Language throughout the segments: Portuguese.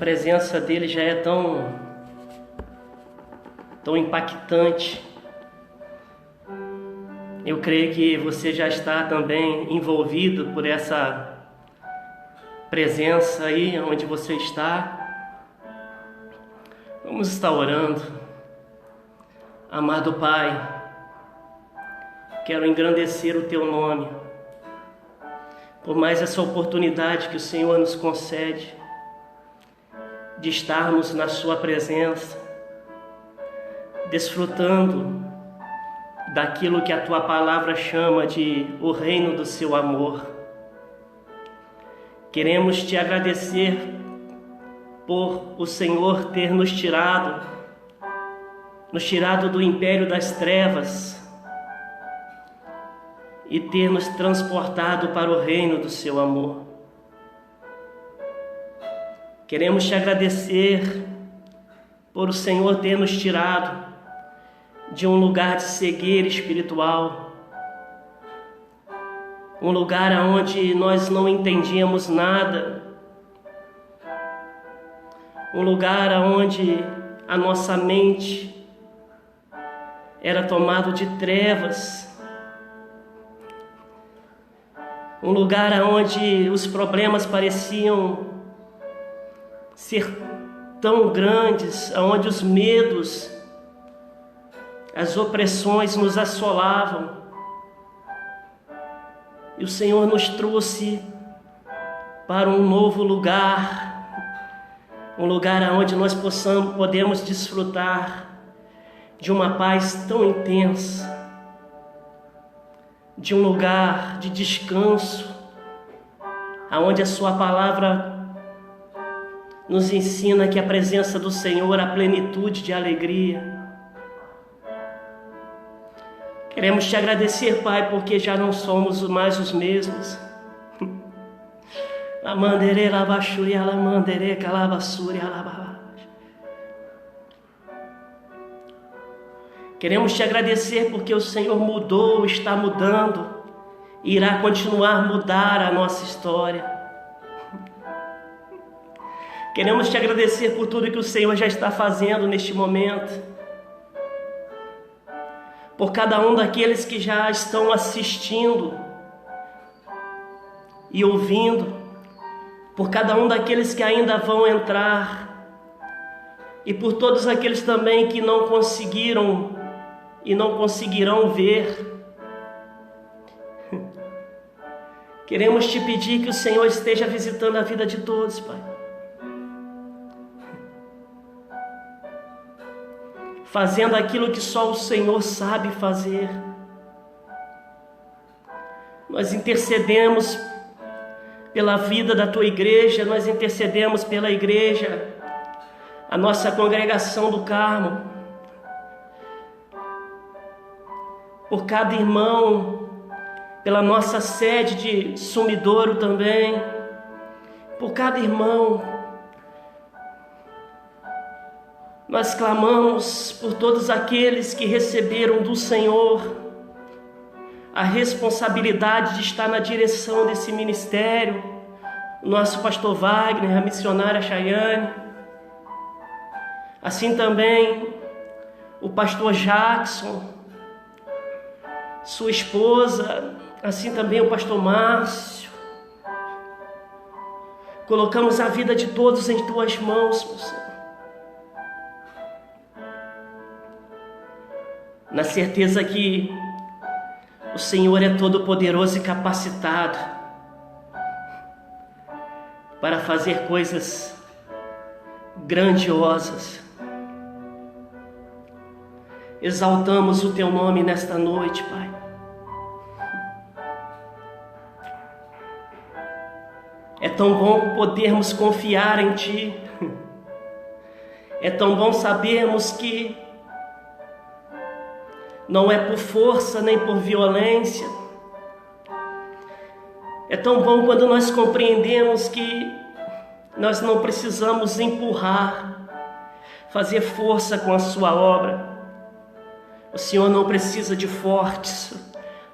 presença dele já é tão impactante. Eu creio que você já está também envolvido por essa presença aí onde você está. Vamos estar orando. Amado Pai, quero engrandecer o Teu nome por mais essa oportunidade que o Senhor nos concede de estarmos na Sua presença, desfrutando daquilo que a Tua palavra chama de o reino do Seu amor. Queremos Te agradecer por o Senhor ter nos tirado do império das trevas e ter nos transportado para o reino do Seu amor. Queremos Te agradecer por o Senhor ter nos tirado de um lugar de cegueira espiritual, um lugar onde nós não entendíamos nada, um lugar onde a nossa mente era tomada de trevas, um lugar onde os problemas pareciam ser tão grandes, onde os medos, as opressões nos assolavam. E o Senhor nos trouxe para um novo lugar, um lugar onde nós podemos desfrutar de uma paz tão intensa, de um lugar de descanso, aonde a Sua palavra nos ensina que a presença do Senhor é a plenitude de alegria. Queremos Te agradecer, Pai, porque já não somos mais os mesmos. Queremos Te agradecer porque o Senhor mudou, está mudando e irá continuar a mudar a nossa história. Queremos Te agradecer por tudo que o Senhor já está fazendo neste momento, por cada um daqueles que já estão assistindo e ouvindo, por cada um daqueles que ainda vão entrar e por todos aqueles também que não conseguiram e não conseguirão ver. Queremos Te pedir que o Senhor esteja visitando a vida de todos, Pai. Fazendo aquilo que só o Senhor sabe fazer. Nós intercedemos pela vida da Tua igreja, nós intercedemos pela igreja, a nossa congregação do Carmo, por cada irmão, pela nossa sede de Sumidouro também, por cada irmão. Nós clamamos por todos aqueles que receberam do Senhor a responsabilidade de estar na direção desse ministério, o nosso pastor Wagner, a missionária Chayane, assim também o pastor Jackson, sua esposa, assim também o pastor Márcio. Colocamos a vida de todos em Tuas mãos, meu Senhor, na certeza que o Senhor é todo poderoso e capacitado para fazer coisas grandiosas. Exaltamos o Teu nome nesta noite, Pai. É tão bom podermos confiar em Ti. É tão bom sabermos que não é por força nem por violência. É tão bom quando nós compreendemos que nós não precisamos empurrar, fazer força com a Sua obra. O Senhor não precisa de fortes,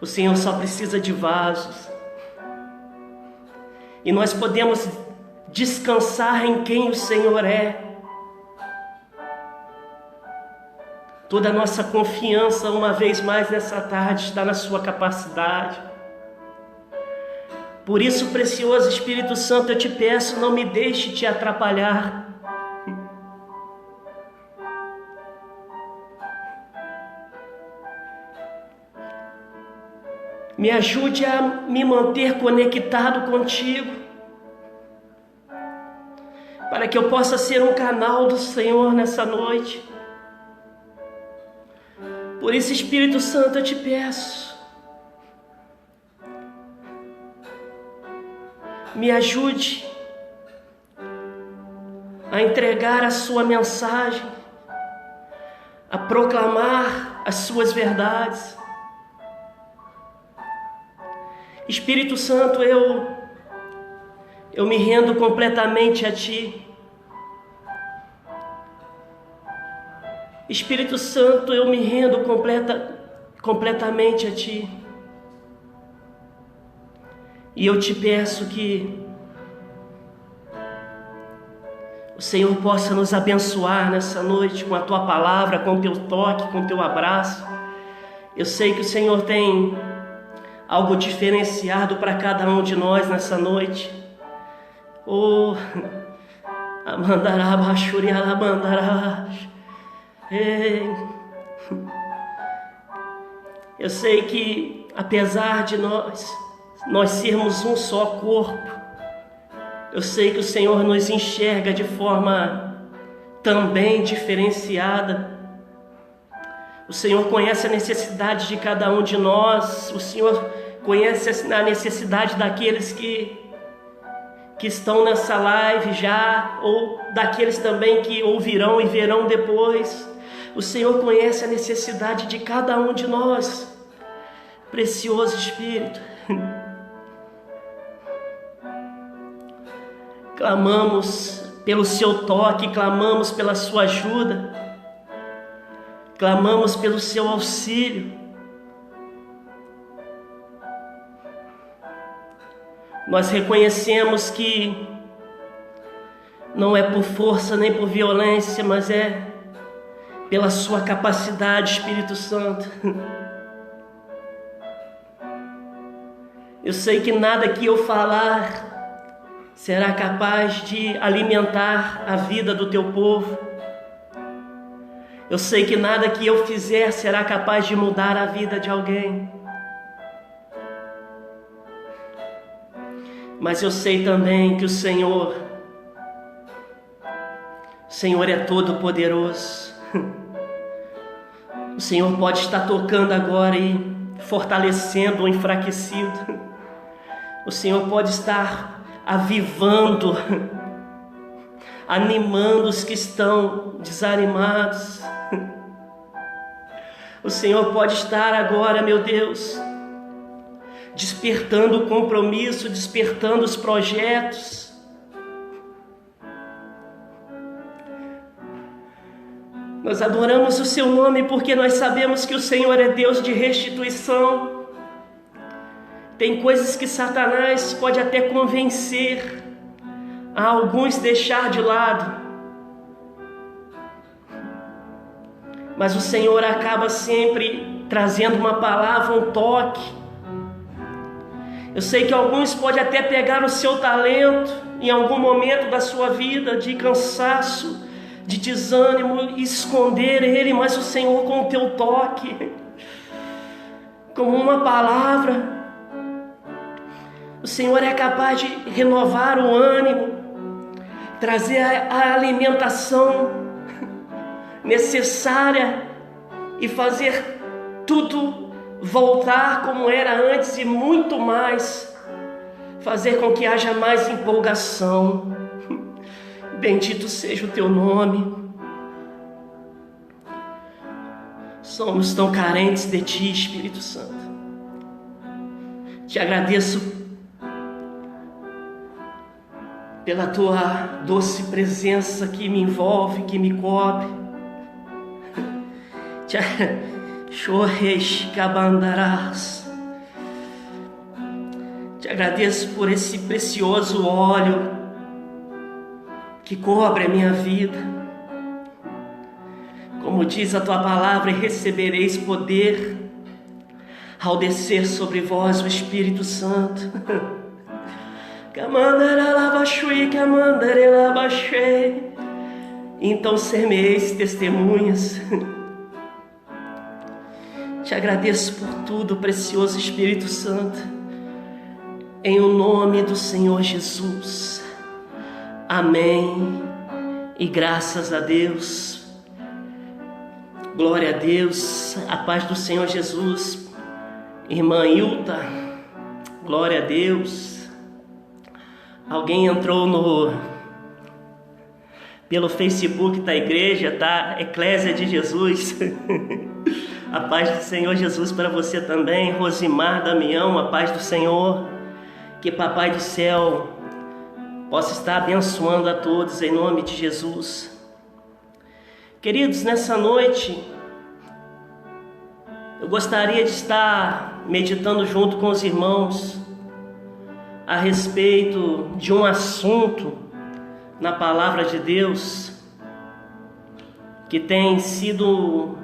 o Senhor só precisa de vasos. E nós podemos descansar em quem o Senhor é. Toda a nossa confiança, uma vez mais nessa tarde, está na sua capacidade. Por isso, precioso Espírito Santo, eu te peço, não me deixe te atrapalhar. Me ajude a me manter conectado contigo, para que eu possa ser um canal do Senhor nessa noite. Por isso, Espírito Santo, eu te peço, me ajude a entregar a sua mensagem, a proclamar as suas verdades. Espírito Santo, eu me rendo completamente a Ti. Espírito Santo, eu me rendo completamente a Ti. E eu te peço que o Senhor possa nos abençoar nessa noite com a Tua palavra, com o Teu toque, com o Teu abraço. Eu sei que o Senhor tem algo diferenciado para cada um de nós nessa noite. Oh, amandará, bachuriá, amandará. Eu sei que apesar de nós sermos um só corpo, eu sei que o Senhor nos enxerga de forma também diferenciada. O Senhor conhece a necessidade de cada um de nós. O Senhor conhece a necessidade daqueles que estão nessa live já, ou daqueles também que ouvirão e verão depois. O Senhor conhece a necessidade de cada um de nós. Precioso Espírito, clamamos pelo Seu toque, clamamos pela Sua ajuda, clamamos pelo Seu auxílio. Nós reconhecemos que não é por força nem por violência, mas é pela Sua capacidade, Espírito Santo. Eu sei que nada que eu falar será capaz de alimentar a vida do Teu povo. Eu sei que nada que eu fizer será capaz de mudar a vida de alguém. Mas eu sei também que o Senhor é todo-poderoso. O Senhor pode estar tocando agora e fortalecendo o enfraquecido. O Senhor pode estar avivando, animando os que estão desanimados. O Senhor pode estar agora, meu Deus, despertando o compromisso, despertando os projetos. Nós adoramos o Seu nome porque nós sabemos que o Senhor é Deus de restituição. Tem coisas que Satanás pode até convencer a alguns deixar de lado, mas o Senhor acaba sempre trazendo uma palavra, um toque. Eu sei que alguns podem até pegar o seu talento em algum momento da sua vida de cansaço, de desânimo, e esconder ele, mas o Senhor, com o Teu toque, como uma palavra, o Senhor é capaz de renovar o ânimo, trazer a alimentação necessária e fazer tudo voltar como era antes e muito mais, fazer com que haja mais empolgação. Bendito seja o Teu nome. Somos tão carentes de Ti, Espírito Santo. Te agradeço pela Tua doce presença que me envolve, que me cobre. Te agradeço por esse precioso óleo que cobre a minha vida. Como diz a tua palavra, recebereis poder ao descer sobre vós o Espírito Santo. Então semeis testemunhas. Te agradeço por tudo, precioso Espírito Santo, em o nome do Senhor Jesus. Amém. E graças a Deus. Glória a Deus. A paz do Senhor Jesus. Irmã Hilda, glória a Deus. Alguém entrou pelo Facebook da igreja, tá? Eclésia de Jesus. A paz do Senhor Jesus para você também. Rosimar Damião, a paz do Senhor. Que Papai do Céu possa estar abençoando a todos em nome de Jesus. Queridos, nessa noite eu gostaria de estar meditando junto com os irmãos a respeito de um assunto na palavra de Deus que tem sido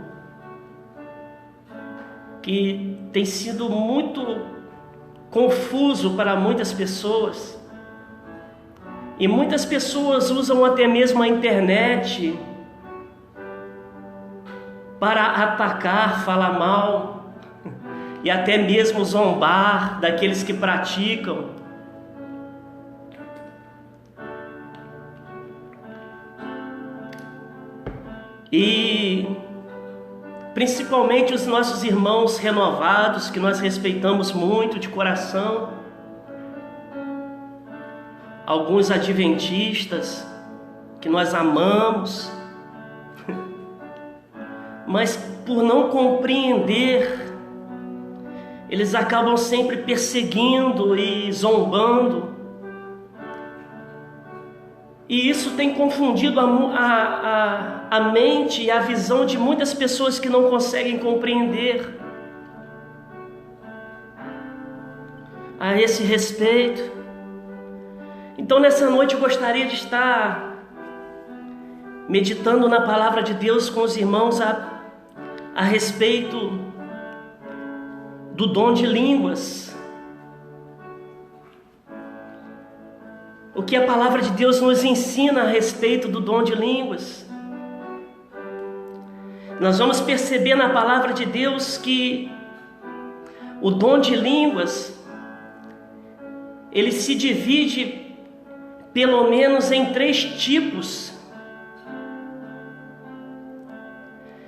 muito confuso para muitas pessoas. E muitas pessoas usam até mesmo a internet para atacar, falar mal e até mesmo zombar daqueles que praticam. E principalmente os nossos irmãos renovados, que nós respeitamos muito de coração, alguns adventistas que nós amamos, mas por não compreender, eles acabam sempre perseguindo e zombando. E isso tem confundido a mente e a visão de muitas pessoas que não conseguem compreender a esse respeito. Então nessa noite eu gostaria de estar meditando na palavra de Deus com os irmãos a respeito do dom de línguas. O que a palavra de Deus nos ensina a respeito do dom de línguas. Nós vamos perceber na palavra de Deus que o dom de línguas, ele se divide pelo menos em 3 tipos.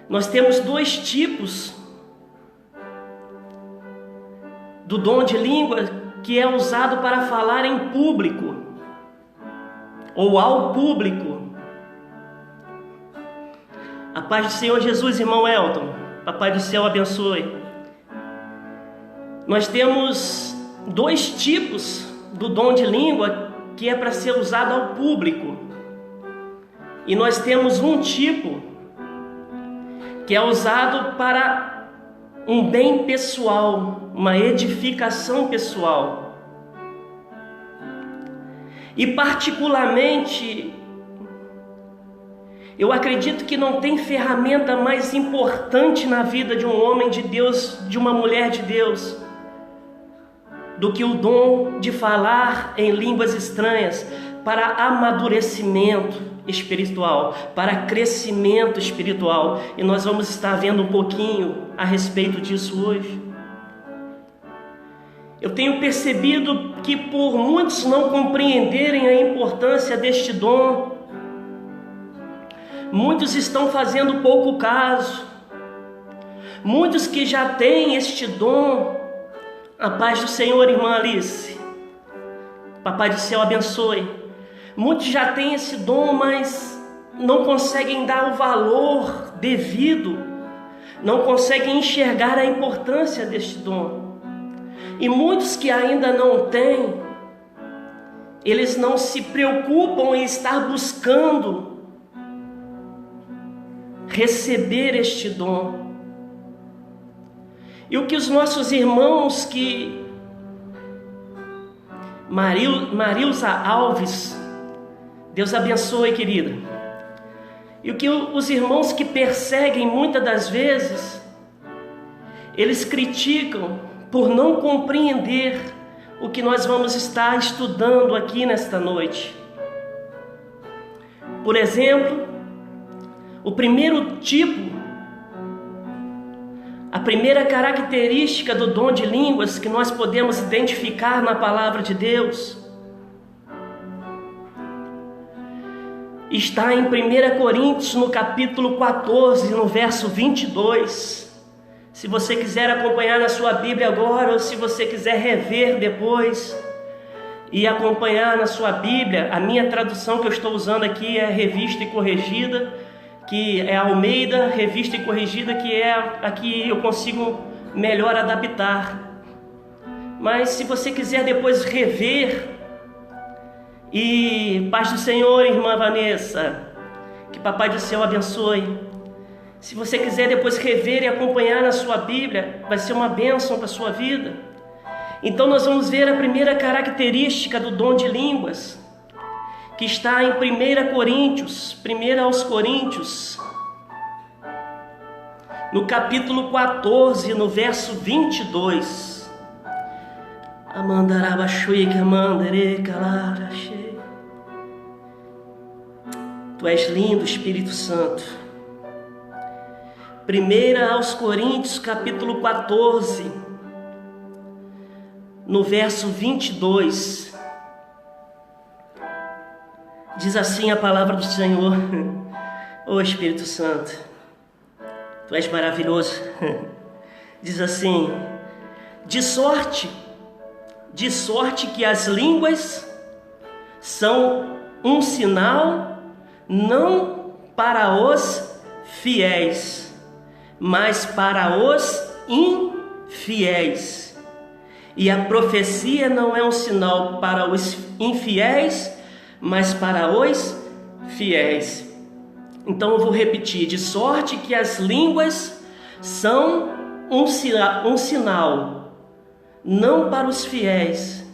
Nós temos 2 tipos do dom de língua que é usado para falar em público ou ao público. A paz do Senhor Jesus, irmão Elton. Papai do céu abençoe. Nós temos 2 tipos do dom de língua que é para ser usado ao público. E nós temos um tipo que é usado para um bem pessoal, uma edificação pessoal. E particularmente, eu acredito que não tem ferramenta mais importante na vida de um homem de Deus, de uma mulher de Deus, do que o dom de falar em línguas estranhas para amadurecimento espiritual, para crescimento espiritual. E nós vamos estar vendo um pouquinho a respeito disso hoje. Eu tenho percebido que por muitos não compreenderem a importância deste dom, muitos estão fazendo pouco caso. Muitos que já têm este dom, a paz do Senhor, irmã Alice, Papai do céu abençoe. Muitos já têm esse dom, mas não conseguem dar o valor devido, não conseguem enxergar a importância deste dom. E muitos que ainda não têm, eles não se preocupam em estar buscando receber este dom. E o que os nossos irmãos Marilza Alves Deus abençoe, querida. E o que os irmãos que perseguem muitas das vezes, eles criticam por não compreender o que nós vamos estar estudando aqui nesta noite. Por exemplo, o primeiro tipo, a primeira característica do dom de línguas que nós podemos identificar na palavra de Deus está em 1 Coríntios, no capítulo 14, no verso 22. Se você quiser acompanhar na sua Bíblia agora, ou se você quiser rever depois e acompanhar na sua Bíblia, a minha tradução que eu estou usando aqui é Revista e Corrigida, que é Almeida, Revista e Corrigida, que é a que eu consigo melhor adaptar. Mas se você quiser depois rever, e paz do Senhor, irmã Vanessa, que Papai do Céu abençoe. Se você quiser depois rever e acompanhar na sua Bíblia, vai ser uma bênção para a sua vida. Então nós vamos ver a primeira característica do dom de línguas, que está em 1 Coríntios, 1 aos Coríntios, no capítulo 14, no verso 22. Tu és lindo, Espírito Santo. 1 aos Coríntios, capítulo 14, no verso 22. Diz assim a palavra do Senhor. Ô Espírito Santo, Tu és maravilhoso. Diz assim: de sorte que as línguas são um sinal não para os fiéis, mas para os infiéis. E a profecia não é um sinal para os infiéis, mas para os fiéis. Então eu vou repetir: de sorte que as línguas são um sinal não para os fiéis,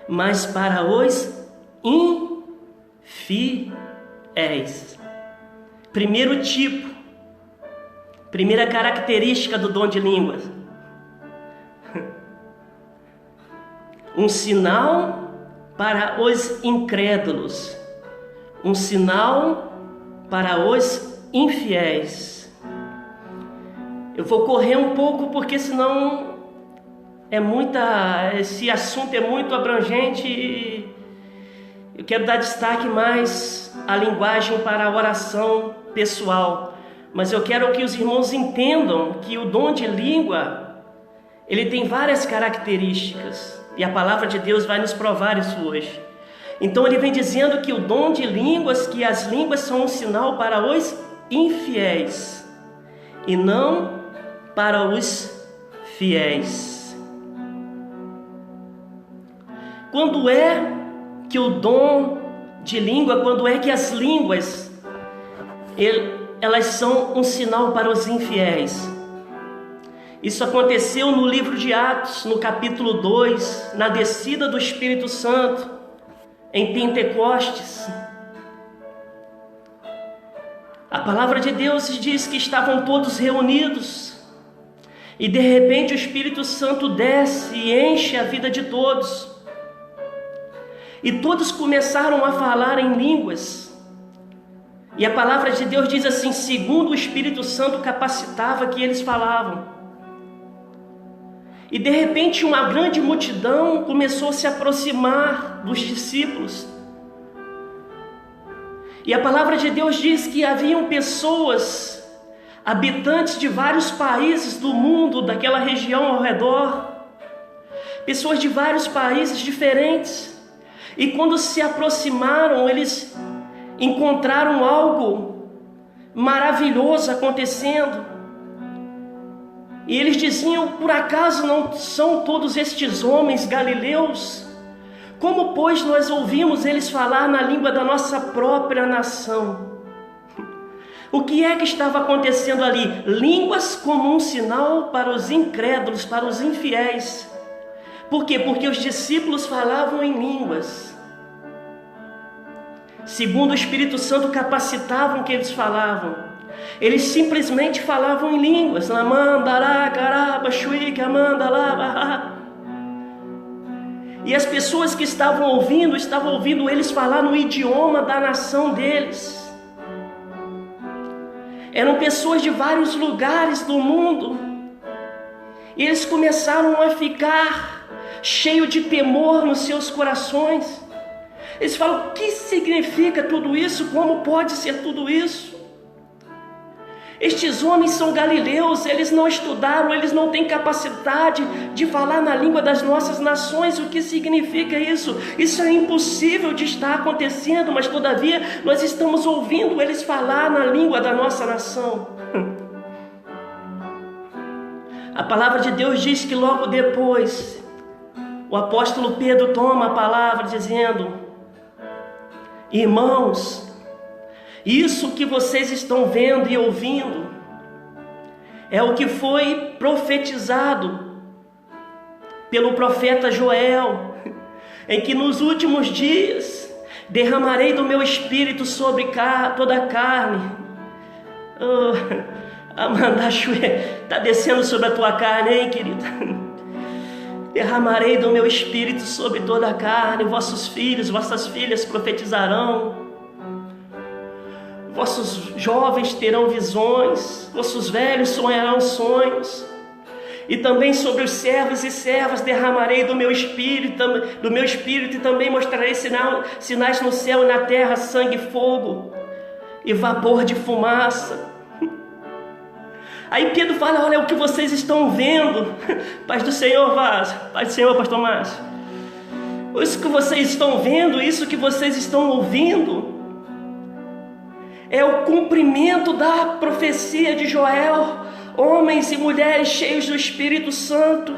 mas para os infiéis. Primeiro tipo, primeira característica do dom de línguas: um sinal para os incrédulos, um sinal para os infiéis. Eu vou correr um pouco porque senão esse assunto é muito abrangente e eu quero dar destaque mais à linguagem para a oração pessoal. Mas eu quero que os irmãos entendam que o dom de língua, ele tem várias características e a palavra de Deus vai nos provar isso hoje. Então ele vem dizendo que o dom de línguas, que as línguas são um sinal para os infiéis e não para os fiéis. Quando é que o dom de língua, quando é que as línguas, elas são um sinal para os infiéis? Isso aconteceu no livro de Atos, no capítulo 2, na descida do Espírito Santo, em Pentecostes. A palavra de Deus diz que estavam todos reunidos e de repente o Espírito Santo desce e enche a vida de todos. E todos começaram a falar em línguas. E a palavra de Deus diz assim: segundo o Espírito Santo capacitava que eles falavam. E de repente uma grande multidão começou a se aproximar dos discípulos. E a palavra de Deus diz que haviam pessoas, habitantes de vários países do mundo, daquela região ao redor, pessoas de vários países diferentes. E quando se aproximaram, eles encontraram algo maravilhoso acontecendo. E eles diziam: por acaso não são todos estes homens galileus? Como, pois, nós ouvimos eles falar na língua da nossa própria nação? O que é que estava acontecendo ali? Línguas como um sinal para os incrédulos, para os infiéis. Por quê? Porque os discípulos falavam em línguas. segundo o Espírito Santo capacitavam o que eles falavam. Eles simplesmente falavam em línguas. E as pessoas que estavam ouvindo eles falar no idioma da nação deles. Eram pessoas de vários lugares do mundo. E eles começaram a ficar cheios de temor nos seus corações. Eles falam: o que significa tudo isso? Como pode ser tudo isso? Estes homens são galileus, eles não estudaram, eles não têm capacidade de falar na língua das nossas nações. O que significa isso? Isso é impossível de estar acontecendo, mas todavia nós estamos ouvindo eles falar na língua da nossa nação. A palavra de Deus diz que logo depois o apóstolo Pedro toma a palavra dizendo: irmãos, isso que vocês estão vendo e ouvindo é o que foi profetizado pelo profeta Joel, em que nos últimos dias derramarei do meu espírito sobre toda a carne. Amanda está descendo sobre a tua carne, hein, querida? Derramarei do meu espírito sobre toda a carne. Vossos filhos, vossas filhas profetizarão. Vossos jovens terão visões, vossos velhos sonharão sonhos, e também sobre os servos e servas derramarei do meu espírito, e também mostrarei sinais no céu e na terra: sangue, fogo e vapor de fumaça. Aí Pedro fala: olha o que vocês estão vendo. Paz do Senhor, Vaz. Paz do Senhor, pastor Márcio. Isso que vocês estão vendo, isso que vocês estão ouvindo, é o cumprimento da profecia de Joel. Homens e mulheres cheios do Espírito Santo.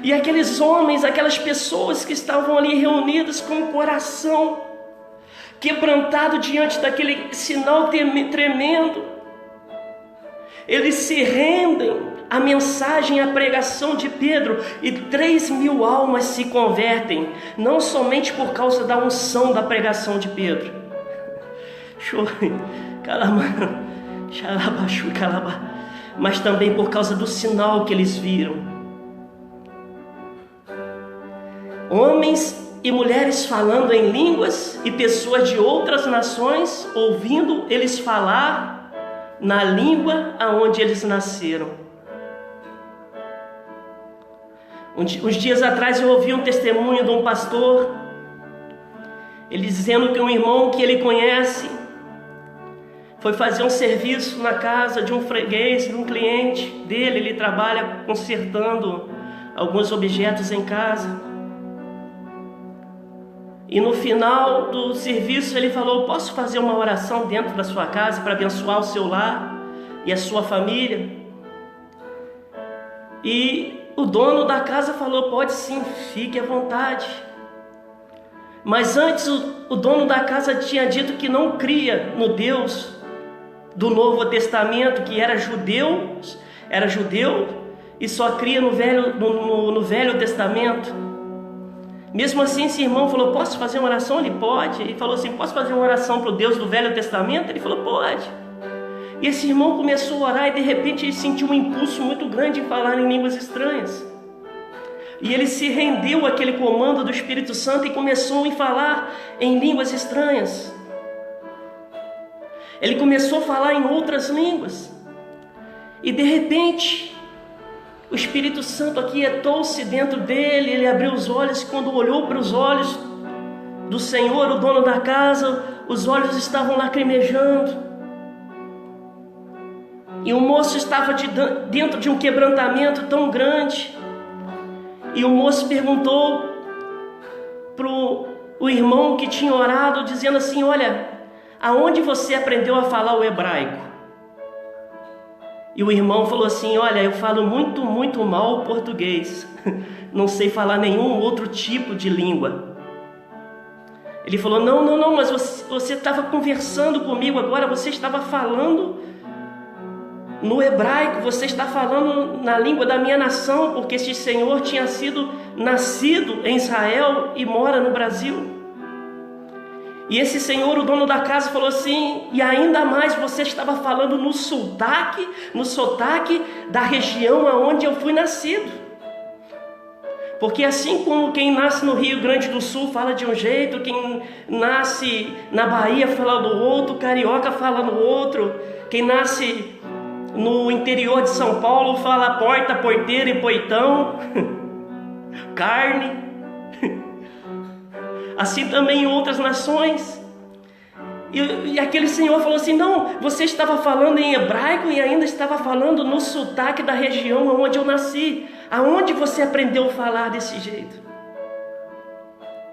E aqueles homens, aquelas pessoas que estavam ali reunidas com o coração quebrantado diante daquele sinal tremendo, eles se rendem à mensagem, à pregação de Pedro, e 3.000 almas se convertem, não somente por causa da unção da pregação de Pedro, mas também por causa do sinal que eles viram. Homens e mulheres falando em línguas, e pessoas de outras nações ouvindo eles falar na língua aonde eles nasceram. Uns dias atrás eu ouvi um testemunho de um pastor, ele dizendo que um irmão que ele conhece foi fazer um serviço na casa de um freguês, de um cliente dele. Ele trabalha consertando alguns objetos em casa. E no final do serviço ele falou: posso fazer uma oração dentro da sua casa para abençoar o seu lar e a sua família? E o dono da casa falou: pode sim, fique à vontade. Mas antes o dono da casa tinha dito que não cria no Deus do Novo Testamento, que era judeu e só cria no Velho Testamento. Mesmo assim, esse irmão falou: posso fazer uma oração? Ele pode. Ele falou assim: posso fazer uma oração para o Deus do Velho Testamento? Ele falou: pode. E esse irmão começou a orar, e de repente ele sentiu um impulso muito grande em falar em línguas estranhas. E ele se rendeu àquele comando do Espírito Santo e começou a falar em línguas estranhas. Ele começou a falar em outras línguas. E de repente, o Espírito Santo aquietou-se dentro dele. Ele abriu os olhos, e quando olhou para os olhos do Senhor, o dono da casa, os olhos estavam lacrimejando. E o moço estava dentro de um quebrantamento tão grande. E o moço perguntou para o irmão que tinha orado, dizendo assim: olha, aonde você aprendeu a falar o hebraico? E o irmão falou assim: olha, eu falo muito, muito mal o português. Não sei falar nenhum outro tipo de língua. Ele falou: não, mas você estava conversando comigo agora, você estava falando no hebraico, você está falando na língua da minha nação, porque este senhor tinha sido nascido em Israel e mora no Brasil. E esse senhor, o dono da casa, falou assim: e ainda mais você estava falando no sotaque da região aonde eu fui nascido. Porque assim como quem nasce no Rio Grande do Sul fala de um jeito, quem nasce na Bahia fala do outro, carioca fala no outro, quem nasce no interior de São Paulo fala porta, porteira e poitão, carne. Assim também em outras nações. E aquele senhor falou assim: não, você estava falando em hebraico e ainda estava falando no sotaque da região onde eu nasci. Aonde você aprendeu a falar desse jeito?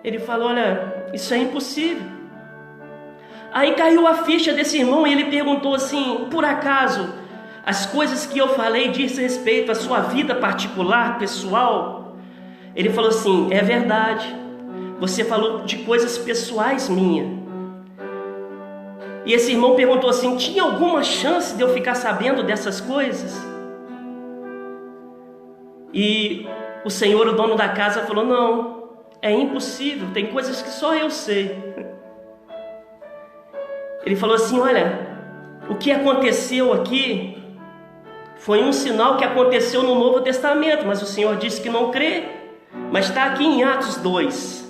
Ele falou: olha, isso é impossível. Aí caiu a ficha desse irmão e ele perguntou assim: por acaso as coisas que eu falei diz respeito à sua vida particular, pessoal? Ele falou assim: é verdade, você falou de coisas pessoais minhas. E esse irmão perguntou assim: tinha alguma chance de eu ficar sabendo dessas coisas? E o senhor, o dono da casa, falou: não, é impossível, tem coisas que só eu sei. Ele falou assim: olha, o que aconteceu aqui foi um sinal que aconteceu no Novo Testamento, mas o Senhor disse que não crê. Mas está aqui em Atos 2.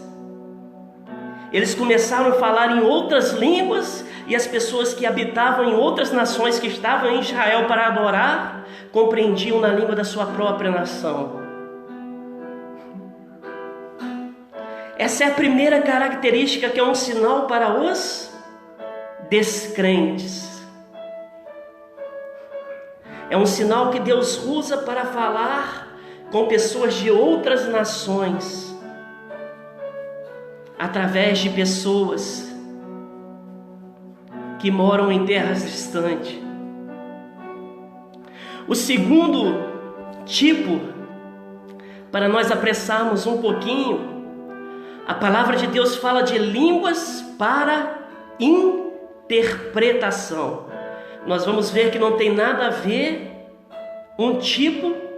Eles começaram a falar em outras línguas, e as pessoas que habitavam em outras nações que estavam em Israel para adorar, compreendiam na língua da sua própria nação. Essa é a primeira característica, que é um sinal para os descrentes. É um sinal que Deus usa para falar com pessoas de outras nações, através de pessoas que moram em terras distantes. O segundo tipo, para nós apressarmos um pouquinho, a palavra de Deus fala de línguas para interpretação. Nós vamos ver que não tem nada a ver um tipo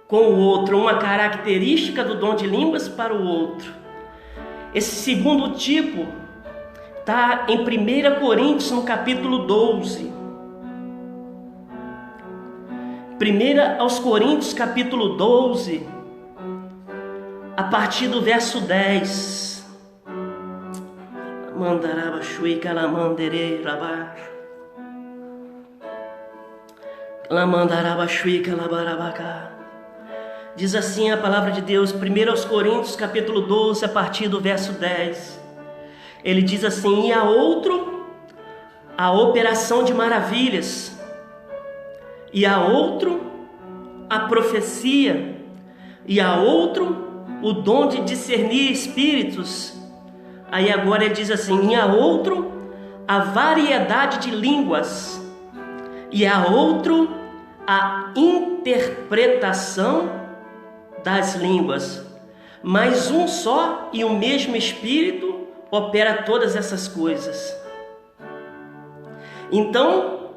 com o outro, uma característica do dom de línguas para o outro. Esse segundo tipo está em 1 Coríntios, no capítulo 12. 1 aos Coríntios, capítulo 12, a partir do verso 10. Mandaraba shui kalamandere rabar. Lamandaraba shui kalabarabaka. Diz assim a palavra de Deus, 1 aos Coríntios, capítulo 12, a partir do verso 10. Ele diz assim: e a outro, a operação de maravilhas, e a outro, a profecia, e a outro, o dom de discernir espíritos. Aí agora ele diz assim: e a outro, a variedade de línguas, e a outro, a interpretação das línguas. Mas um só e o mesmo Espírito opera todas essas coisas. Então,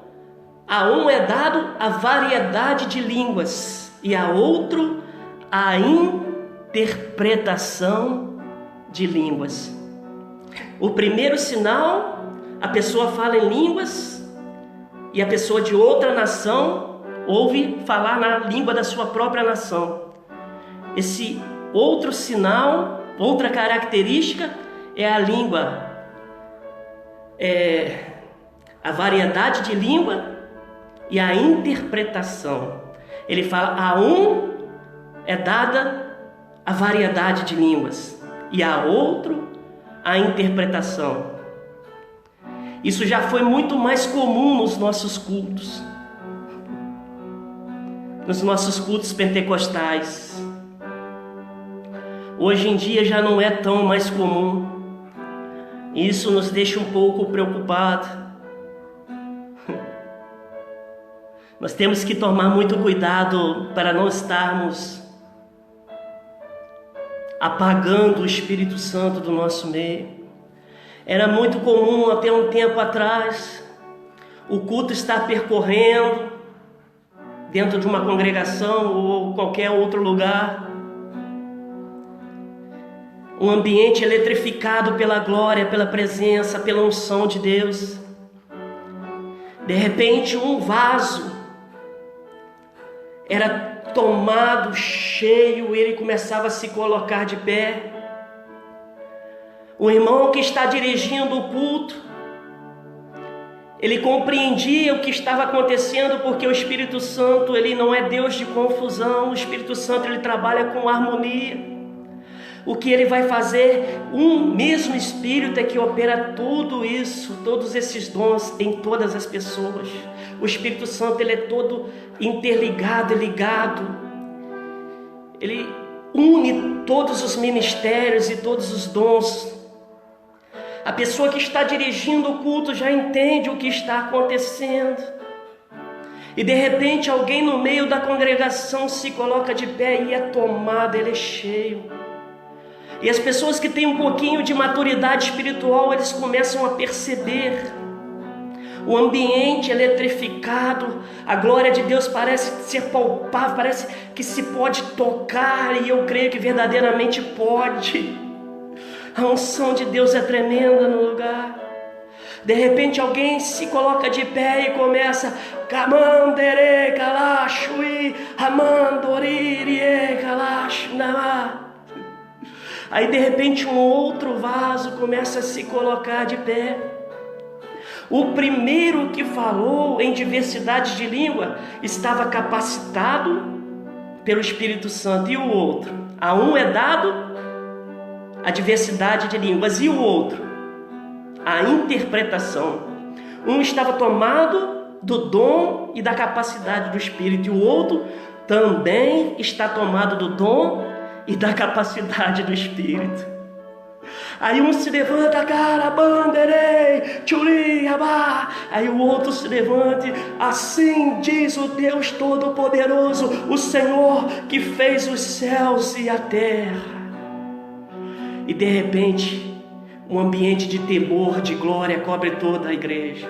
a um é dado a variedade de línguas, e a outro a interpretação de línguas. O primeiro sinal, a pessoa fala em línguas, e a pessoa de outra nação ouve falar na língua da sua própria nação. Esse outro sinal, outra característica, é a língua, a variedade de língua e a interpretação. Ele fala: a um é dada a variedade de línguas, e a outro a interpretação. Isso já foi muito mais comum nos nossos cultos, nos nossos cultos pentecostais. Hoje em dia já não é tão mais comum. Isso nos deixa um pouco preocupados. Nós temos que tomar muito cuidado para não estarmos apagando o Espírito Santo do nosso meio. Era muito comum até um tempo atrás o culto estar percorrendo dentro de uma congregação ou qualquer outro lugar, um ambiente eletrificado pela glória, pela presença, pela unção de Deus. De repente, um vaso era tomado, cheio, ele começava a se colocar de pé. O irmão que está dirigindo o culto, ele compreendia o que estava acontecendo, porque o Espírito Santo, ele não é Deus de confusão. O Espírito Santo, ele trabalha com harmonia. O que ele vai fazer? Um mesmo Espírito é que opera tudo isso, todos esses dons em todas as pessoas. O Espírito Santo, ele é todo interligado e ligado. Ele une todos os ministérios e todos os dons. A pessoa que está dirigindo o culto já entende o que está acontecendo. E de repente alguém no meio da congregação se coloca de pé e é tomado, ele é cheio. E as pessoas que têm um pouquinho de maturidade espiritual, eles começam a perceber o ambiente eletrificado, a glória de Deus parece ser palpável, parece que se pode tocar, e eu creio que verdadeiramente pode. A unção de Deus é tremenda no lugar. De repente alguém se coloca de pé e começa Kamandere Kalashui Amandoririe Kalashunama. Aí de repente um outro vaso começa a se colocar de pé. O primeiro que falou em diversidade de língua estava capacitado pelo Espírito Santo, e o outro? A um é dado a diversidade de línguas, e o outro? A interpretação. Um estava tomado do dom e da capacidade do Espírito, e o outro também está tomado do dom e da capacidade do Espírito. Aí um se levanta, cara, banderei, tchuri, abá. Aí o outro se levanta, assim diz o Deus Todo-Poderoso, o Senhor que fez os céus e a terra. E de repente, um ambiente de temor, de glória cobre toda a igreja.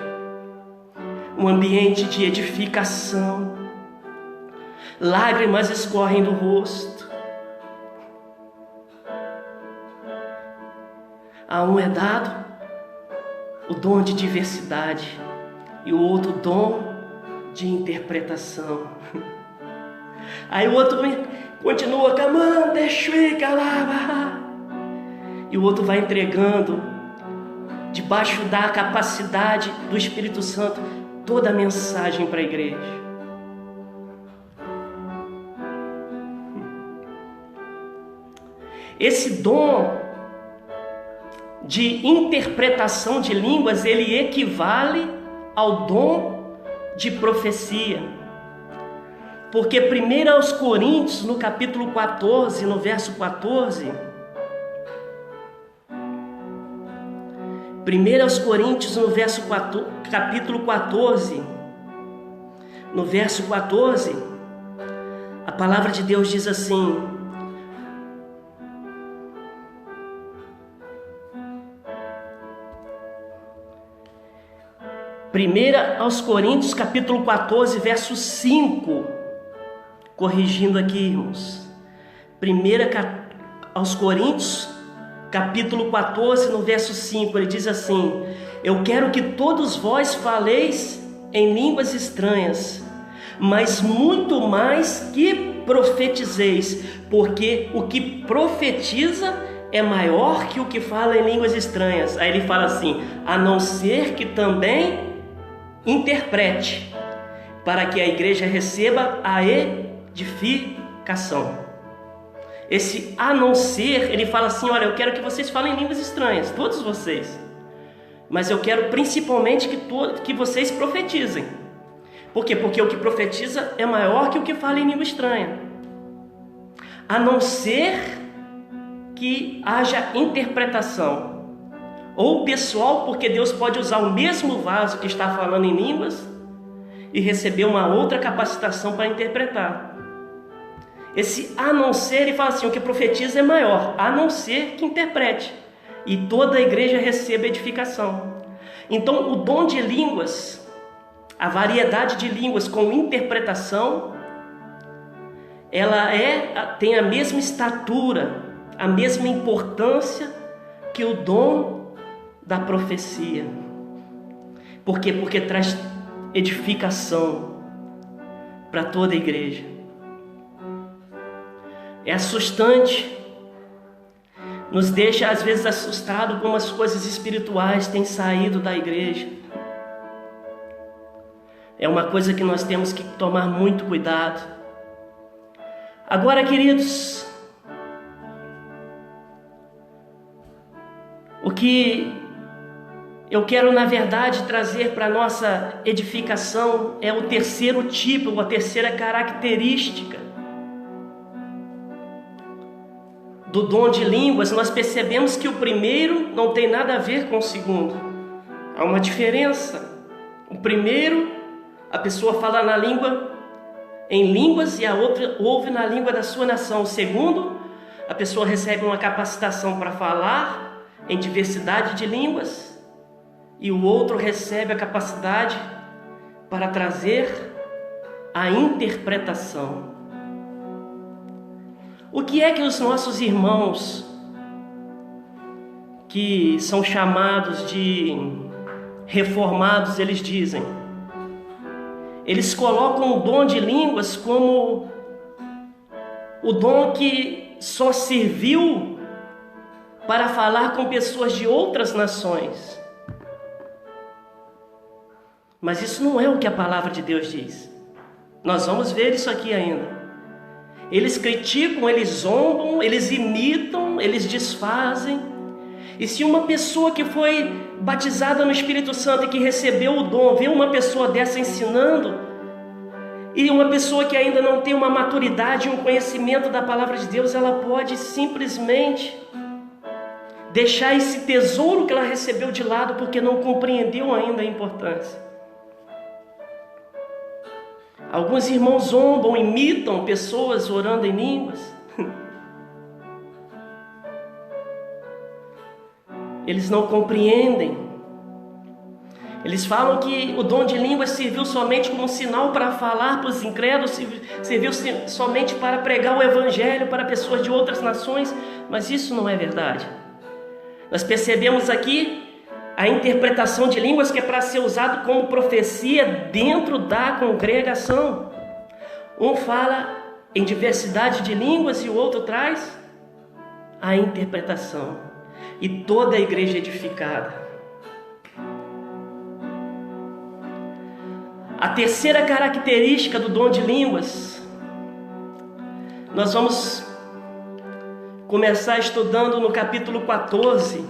Um ambiente de edificação. Lágrimas escorrem do rosto. A um é dado o dom de diversidade e o outro dom de interpretação. Aí o outro continua, e o outro vai entregando, debaixo da capacidade do Espírito Santo, toda a mensagem para a igreja. Esse dom de interpretação de línguas, ele equivale ao dom de profecia. Porque 1 Coríntios, no capítulo 14, no verso 14, 1 Coríntios, no capítulo 14, no verso 14, a palavra de Deus diz assim: aos Coríntios, capítulo 14, verso 5, corrigindo aqui, irmãos. Aos Coríntios, capítulo 14, no verso 5, ele diz assim: eu quero que todos vós faleis em línguas estranhas, mas muito mais que profetizeis, porque o que profetiza é maior que o que fala em línguas estranhas. Aí ele fala assim: a não ser que também interprete, para que a igreja receba a edificação. Esse a não ser, ele fala assim: olha, eu quero que vocês falem línguas estranhas, todos vocês, mas eu quero principalmente que vocês profetizem. Por quê? Porque o que profetiza é maior que o que fala em língua estranha. A não ser que haja interpretação, ou pessoal, porque Deus pode usar o mesmo vaso que está falando em línguas e receber uma outra capacitação para interpretar. Esse a não ser, ele fala assim: o que profetiza é maior, a não ser que interprete, e toda a igreja receba edificação. Então o dom de línguas, a variedade de línguas com interpretação, ela tem a mesma estatura, a mesma importância que o dom da profecia. Por quê? Porque traz edificação para toda a igreja. É assustante, nos deixa às vezes assustado como as coisas espirituais têm saído da igreja. É uma coisa que nós temos que tomar muito cuidado. Agora, queridos, o que eu quero, na verdade, trazer para a nossa edificação é o terceiro tipo, a terceira característica do dom de línguas. Nós percebemos que o primeiro não tem nada a ver com o segundo. Há uma diferença. O primeiro, a pessoa fala na língua, em línguas, e a outra ouve na língua da sua nação. O segundo, a pessoa recebe uma capacitação para falar em diversidade de línguas, e o outro recebe a capacidade para trazer a interpretação. O que é que os nossos irmãos, que são chamados de reformados, eles dizem? Eles colocam o dom de línguas como o dom que só serviu para falar com pessoas de outras nações. Mas isso não é o que a palavra de Deus diz. Nós vamos ver isso aqui ainda. Eles criticam, eles zombam, eles imitam, eles desfazem. E se uma pessoa que foi batizada no Espírito Santo e que recebeu o dom, vê uma pessoa dessa ensinando, e uma pessoa que ainda não tem uma maturidade, um conhecimento da palavra de Deus, ela pode simplesmente deixar esse tesouro que ela recebeu de lado, porque não compreendeu ainda a importância. Alguns irmãos zombam, imitam pessoas orando em línguas. Eles não compreendem. Eles falam que o dom de línguas serviu somente como sinal para falar para os incrédulos, serviu somente para pregar o evangelho para pessoas de outras nações, mas isso não é verdade. Nós percebemos aqui a interpretação de línguas, que é para ser usado como profecia dentro da congregação. Um fala em diversidade de línguas e o outro traz a interpretação. E toda a igreja edificada. A terceira característica do dom de línguas, nós vamos começar estudando no capítulo 14,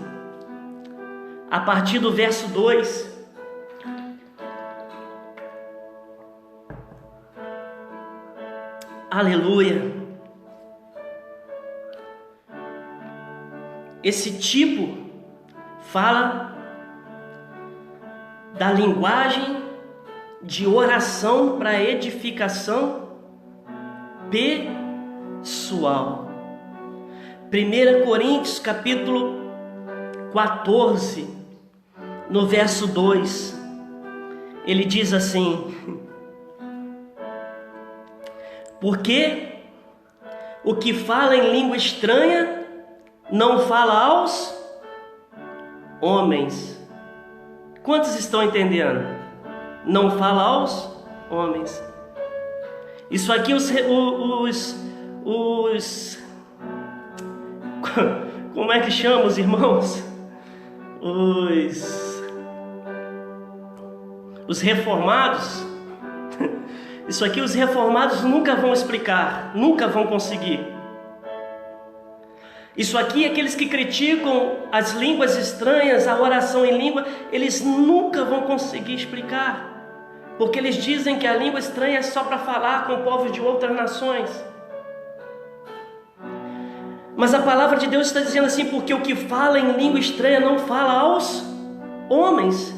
a partir do verso 2. Aleluia! Esse tipo fala da linguagem de oração para edificação pessoal. 1 Coríntios capítulo 14, no verso 2, ele diz assim: porque o que fala em língua estranha não fala aos homens. Quantos estão entendendo? Não fala aos homens. Isso aqui como é que chama os irmãos? Os reformados. Isso aqui os reformados nunca vão explicar, nunca vão conseguir. Isso aqui, aqueles que criticam as línguas estranhas, a oração em língua, eles nunca vão conseguir explicar, porque eles dizem que a língua estranha é só para falar com povos de outras nações. Mas a palavra de Deus está dizendo assim: porque o que fala em língua estranha não fala aos homens,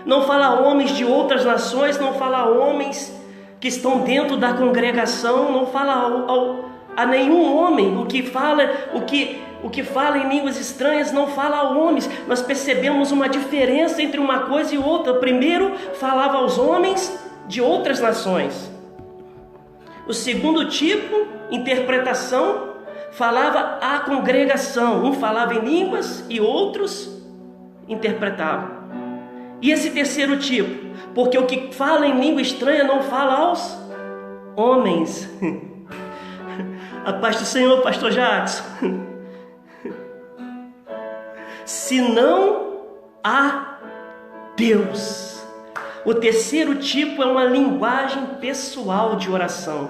não fala a homens de outras nações, não fala a homens que estão dentro da congregação, não fala a nenhum homem. O que fala em línguas estranhas não fala a homens. Nós percebemos uma diferença entre uma coisa e outra. O primeiro falava aos homens de outras nações. O segundo tipo, interpretação, falava à congregação. Um falava em línguas e outros interpretavam. E esse terceiro tipo, porque o que fala em língua estranha não fala aos homens. A paz do Senhor, pastor Jackson. Senão a Deus. O terceiro tipo é uma linguagem pessoal de oração,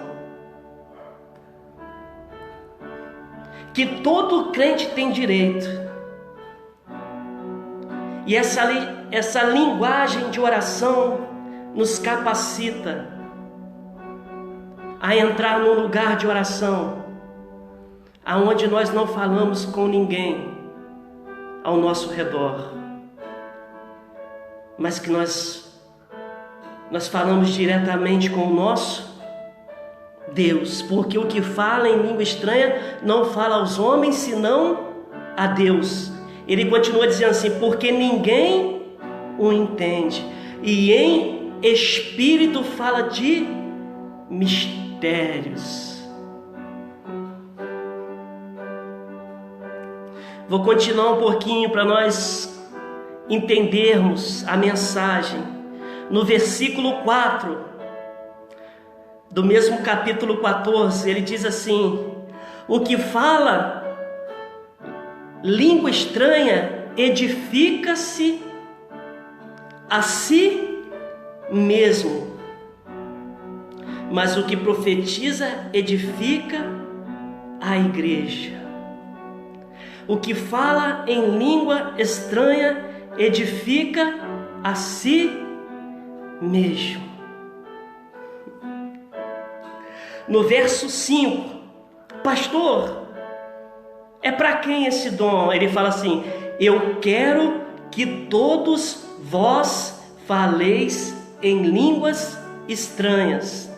que todo crente tem direito. E essa linguagem de oração nos capacita a entrar num lugar de oração aonde nós não falamos com ninguém ao nosso redor, mas que nós falamos diretamente com o nosso Deus, porque o que fala em língua estranha não fala aos homens, senão a Deus. Ele continua dizendo assim, porque ninguém o entende, e em espírito fala de mistérios. Vou continuar um pouquinho para nós entendermos a mensagem. No versículo 4 do mesmo capítulo 14, ele diz assim: o que fala língua estranha edifica-se a si mesmo, mas o que profetiza edifica a igreja. O que fala em língua estranha edifica a si mesmo. No verso 5, pastor, é para quem esse dom? Ele fala assim: eu quero que todos vós faleis em línguas estranhas.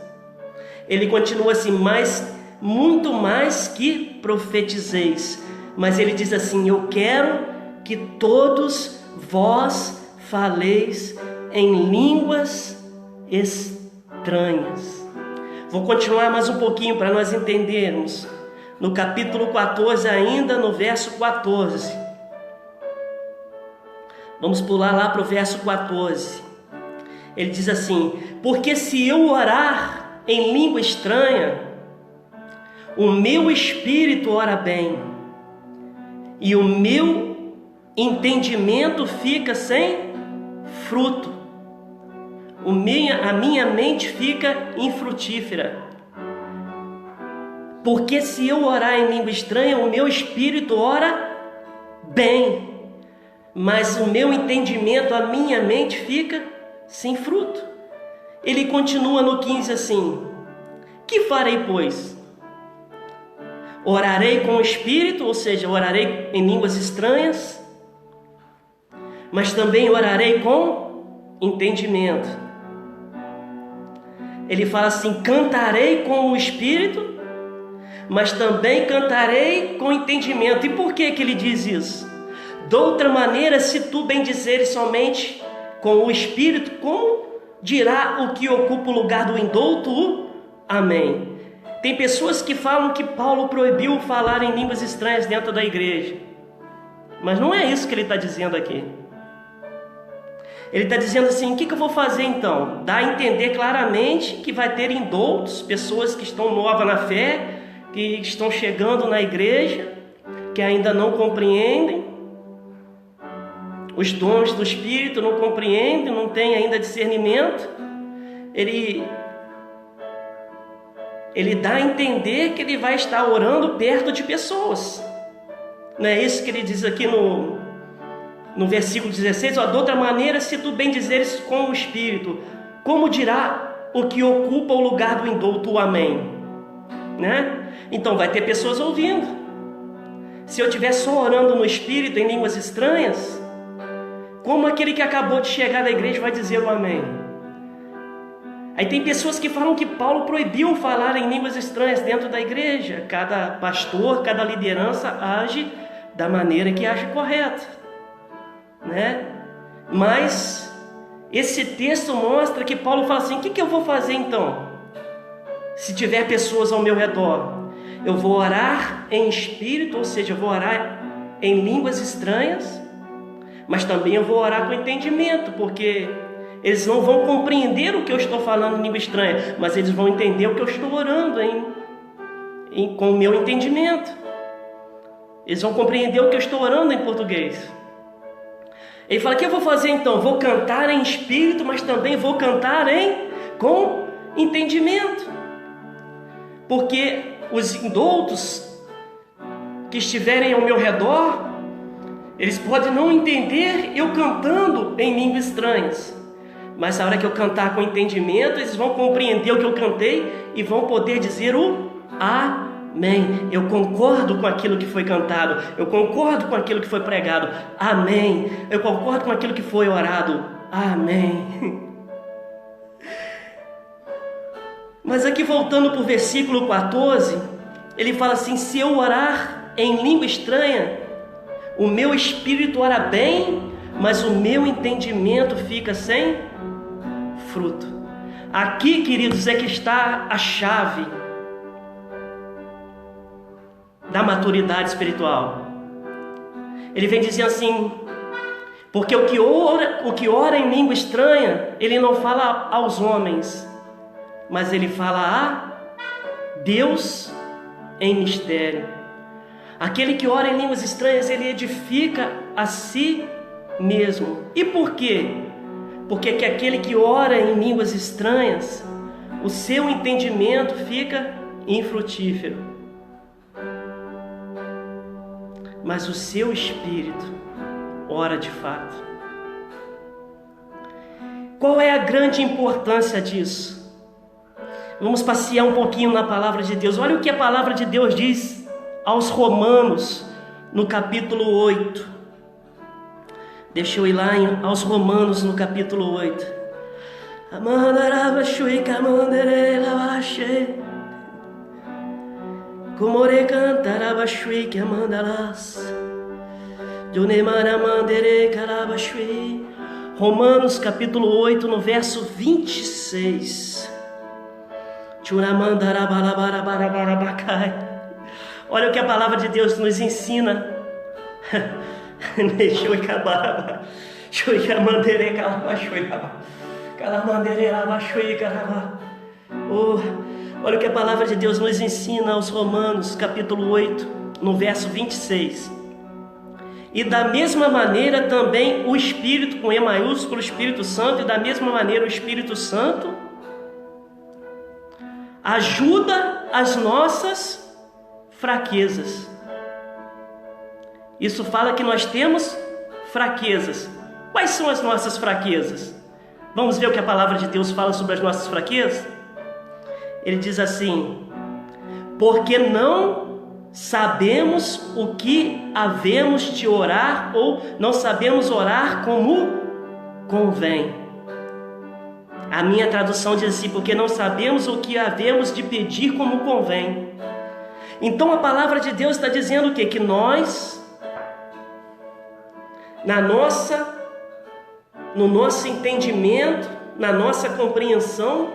Ele continua assim, mas muito mais que profetizeis. Mas ele diz assim: eu quero que todos vós faleis em línguas estranhas. Vou continuar mais um pouquinho para nós entendermos. No capítulo 14, ainda no verso 14. Vamos pular lá para o verso 14. Ele diz assim: porque se eu orar em língua estranha, o meu espírito ora bem, e o meu entendimento fica sem fruto. A minha mente fica infrutífera. Porque se eu orar em língua estranha, o meu espírito ora bem, mas o meu entendimento, a minha mente fica sem fruto. Ele continua no 15 assim: que farei, pois? Orarei com o espírito, ou seja, orarei em línguas estranhas, mas também orarei com entendimento. Ele fala assim: cantarei com o espírito, mas também cantarei com entendimento. E por que ele diz isso? De outra maneira, se tu bendizeres somente com o espírito, como dirá o que ocupa o lugar do indouto o amém? Tem pessoas que falam que Paulo proibiu falar em línguas estranhas dentro da igreja, mas não é isso que ele está dizendo aqui. Ele está dizendo assim: o que eu vou fazer então? Dá a entender claramente que vai ter indoutos, pessoas que estão novas na fé, que estão chegando na igreja, que ainda não compreendem os dons do Espírito, não compreendem, não têm ainda discernimento. Ele dá a entender que ele vai estar orando perto de pessoas. Não é isso que ele diz aqui no versículo 16, ó, de outra maneira, se tu bendizeres com o Espírito, como dirá o que ocupa o lugar do indouto o amém? Né? Então vai ter pessoas ouvindo. Se eu estiver só orando no Espírito, em línguas estranhas, como aquele que acabou de chegar da igreja vai dizer o amém? Aí tem pessoas que falam que Paulo proibiu falar em línguas estranhas dentro da igreja. Cada pastor, cada liderança age da maneira que acha correta, né? Mas esse texto mostra que Paulo fala assim: o que eu vou fazer então? Se tiver pessoas ao meu redor, Eu vou orar em espírito, ou seja, eu vou orar em línguas estranhas, mas também eu vou orar com entendimento, porque eles não vão compreender o que eu estou falando em língua estranha, mas eles vão entender o que eu estou orando com o meu entendimento. Eles vão compreender o que eu estou orando em português. Ele fala: o que eu vou fazer então? Vou cantar em espírito, mas também vou cantar com entendimento. Porque os indoutos que estiverem ao meu redor, eles podem não entender eu cantando em línguas estranhas, mas na hora que eu cantar com entendimento, eles vão compreender o que eu cantei e vão poder dizer o amém. Eu concordo com aquilo que foi cantado, eu concordo com aquilo que foi pregado, amém. Eu concordo com aquilo que foi orado, amém. Mas aqui, voltando para o versículo 14, ele fala assim: se eu orar em língua estranha, o meu espírito ora bem, mas o meu entendimento fica sem fruto. Aqui, queridos, é que está a chave da maturidade espiritual. Ele vem dizendo assim: porque o que ora em língua estranha, ele não fala aos homens, mas ele fala a Deus em mistério. Aquele que ora em línguas estranhas, ele edifica a si mesmo. E por quê? Porque que aquele que ora em línguas estranhas, o seu entendimento fica infrutífero, mas o seu espírito ora de fato. Qual é a grande importância disso? Vamos passear um pouquinho na palavra de Deus. Olha o que a palavra de Deus diz aos Romanos, no capítulo 8. Deixa eu ir lá aos Romanos, no capítulo 8. Romanos capítulo 8, no verso 26. Olha o que a palavra de Deus nos ensina. Olha o que a palavra de Deus nos ensina aos Romanos, capítulo 8, no verso 26. E da mesma maneira também o Espírito, com E maiúsculo, o Espírito Santo, e da mesma maneira o Espírito Santo ajuda as nossas fraquezas. Isso fala que nós temos fraquezas. Quais são as nossas fraquezas? Vamos ver o que a palavra de Deus fala sobre as nossas fraquezas? Ele diz assim: porque não sabemos o que havemos de orar, ou não sabemos orar como convém. A minha tradução diz assim: porque não sabemos o que havemos de pedir como convém. Então a palavra de Deus está dizendo o quê? Que nós, no nosso entendimento, na nossa compreensão,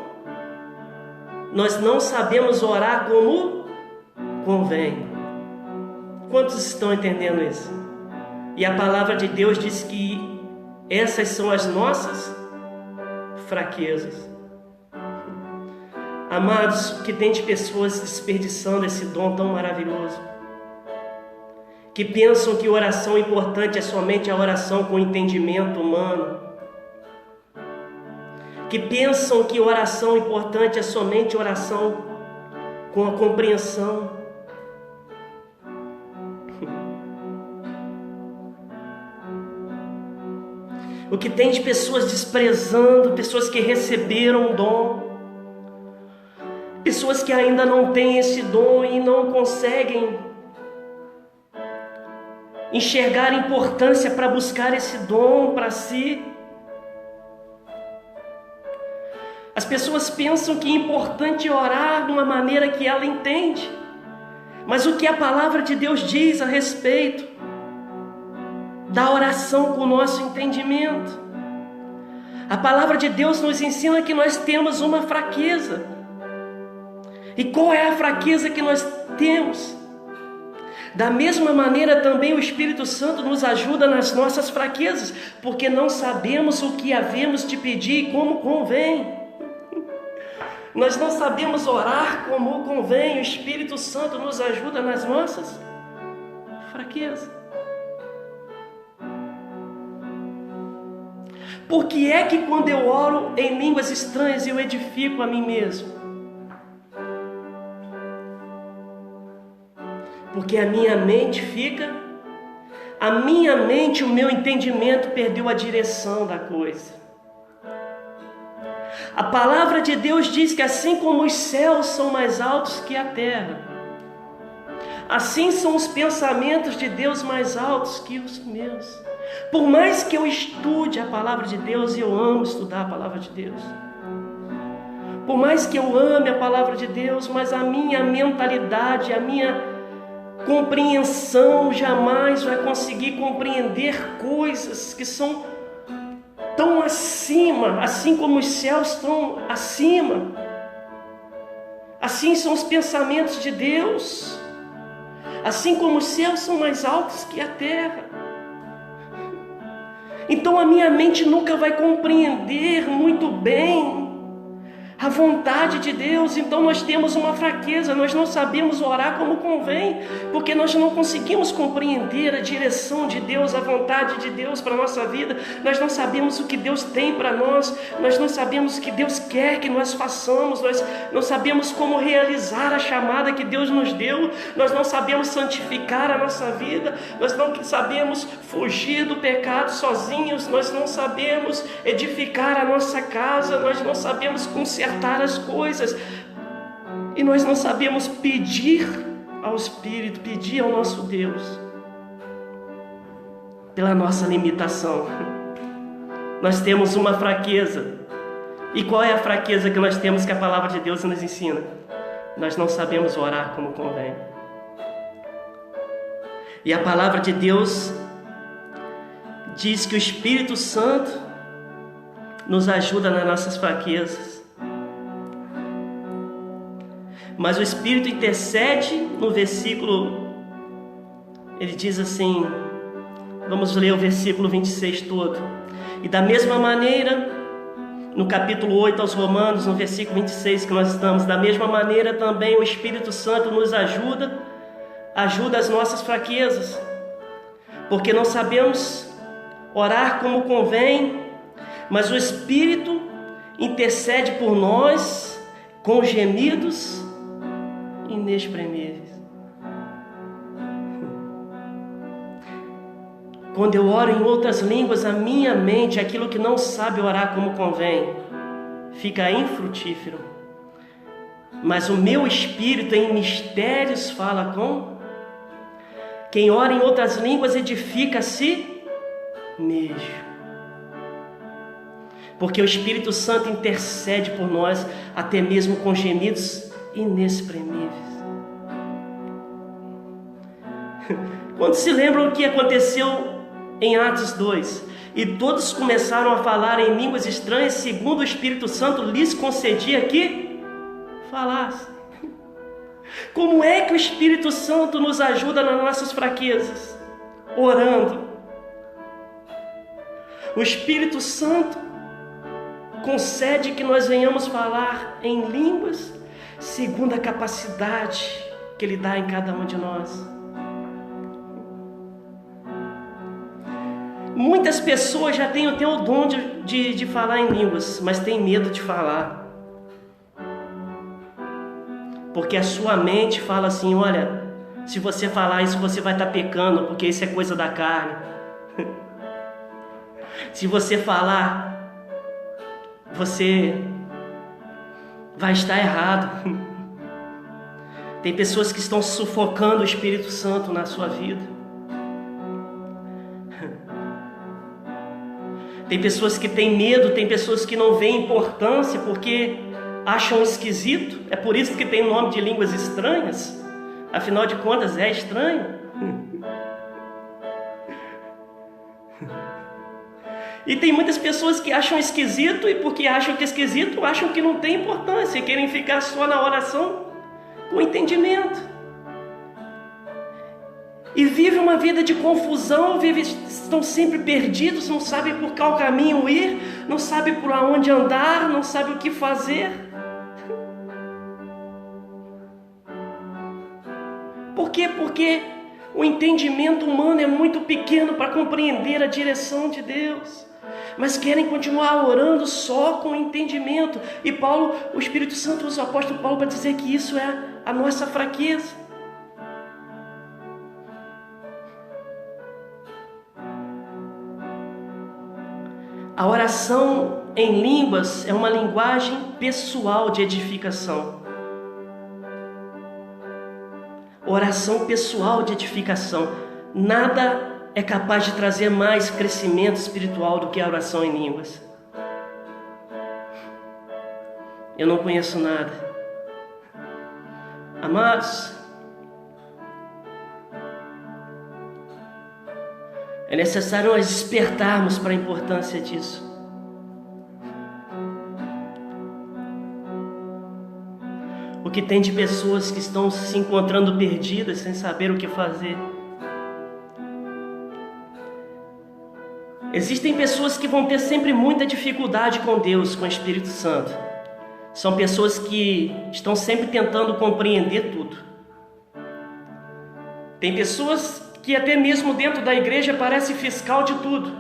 nós não sabemos orar como convém. Quantos estão entendendo isso? E a palavra de Deus diz que essas são as nossas fraquezas. Amados, que tem de pessoas desperdiçando esse dom tão maravilhoso, que pensam que oração importante é somente a oração com entendimento humano, que pensam que oração importante é somente oração com a compreensão. O que tem de pessoas desprezando, pessoas que receberam o dom, pessoas que ainda não têm esse dom e não conseguem enxergar a importância para buscar esse dom para si. As pessoas pensam que é importante orar de uma maneira que ela entende, mas o que a palavra de Deus diz a respeito da oração com o nosso entendimento? A palavra de Deus nos ensina que nós temos uma fraqueza. E qual é a fraqueza que nós temos? Da mesma maneira também o Espírito Santo nos ajuda nas nossas fraquezas, porque não sabemos o que havemos de pedir e como convém. Nós não sabemos orar como convém, o Espírito Santo nos ajuda nas nossas fraquezas. Por que é que quando eu oro em línguas estranhas eu edifico a mim mesmo? Porque a minha mente o meu entendimento perdeu a direção da coisa. A palavra de Deus diz que assim como os céus são mais altos que a terra, assim são os pensamentos de Deus mais altos que os meus. Por mais que eu estude a palavra de Deus, e eu amo estudar a palavra de Deus, por mais que eu ame a palavra de Deus, mas a minha mentalidade, a minha compreensão jamais vai conseguir compreender coisas que são tão acima, assim como os céus estão acima. Assim são os pensamentos de Deus. Assim como os céus são mais altos que a terra. Então a minha mente nunca vai compreender muito bem a vontade de Deus. Então nós temos uma fraqueza, nós não sabemos orar como convém, porque nós não conseguimos compreender a direção de Deus, a vontade de Deus para a nossa vida. Nós não sabemos o que Deus tem para nós, nós não sabemos o que Deus quer que nós façamos, nós não sabemos como realizar a chamada que Deus nos deu, nós não sabemos santificar a nossa vida, nós não sabemos fugir do pecado sozinhos, nós não sabemos edificar a nossa casa, nós não sabemos consertar as coisas, e nós não sabemos pedir ao Espírito, pedir ao nosso Deus, pela nossa limitação. Nós temos uma fraqueza. E qual é a fraqueza que nós temos que a palavra de Deus nos ensina? Nós não sabemos orar como convém. E a palavra de Deus diz que o Espírito Santo nos ajuda nas nossas fraquezas. Mas o Espírito intercede no versículo, ele diz assim, vamos ler o versículo 26 todo. E da mesma maneira, no capítulo 8 aos Romanos, no versículo 26 que nós estamos, da mesma maneira também o Espírito Santo nos ajuda as nossas fraquezas, porque não sabemos orar como convém, mas o Espírito intercede por nós com gemidos inexprimíveis. Quando eu oro em outras línguas, a minha mente, aquilo que não sabe orar como convém, fica infrutífero. Mas o meu espírito em mistérios fala com quem ora em outras línguas edifica a si mesmo. Porque o Espírito Santo intercede por nós até mesmo com gemidos inexprimíveis. Quando se lembram o que aconteceu em Atos 2, e todos começaram a falar em línguas estranhas, segundo o Espírito Santo lhes concedia que falassem. Como é que o Espírito Santo nos ajuda nas nossas fraquezas? Orando. O Espírito Santo concede que nós venhamos falar em línguas segundo a capacidade que Ele dá em cada um de nós. Muitas pessoas já têm até o dom de falar em línguas, mas têm medo de falar. Porque a sua mente fala assim, olha, se você falar isso você vai estar pecando, porque isso é coisa da carne. Se você falar, você vai estar errado. Tem pessoas que estão sufocando o Espírito Santo na sua vida. Tem pessoas que têm medo, tem pessoas que não veem importância porque acham esquisito. É por isso que tem o nome de línguas estranhas. Afinal de contas, é estranho. E tem muitas pessoas que acham esquisito, e porque acham que é esquisito, acham que não tem importância, e querem ficar só na oração com entendimento. E vive uma vida de confusão, estão sempre perdidos, não sabem por qual caminho ir, não sabem por onde andar, não sabem o que fazer. Por quê? Porque o entendimento humano é muito pequeno para compreender a direção de Deus. Mas querem continuar orando só com entendimento. E Paulo, o Espírito Santo usa o apóstolo Paulo para dizer que isso é a nossa fraqueza. A oração em línguas é uma linguagem pessoal de edificação. Oração pessoal de edificação. Nada é capaz de trazer mais crescimento espiritual do que a oração em línguas. Eu não conheço nada. Amados, é necessário nós despertarmos para a importância disso. O que tem de pessoas que estão se encontrando perdidas, sem saber o que fazer. Existem pessoas que vão ter sempre muita dificuldade com Deus, com o Espírito Santo. São pessoas que estão sempre tentando compreender tudo. Tem pessoas que até mesmo dentro da igreja parece fiscal de tudo.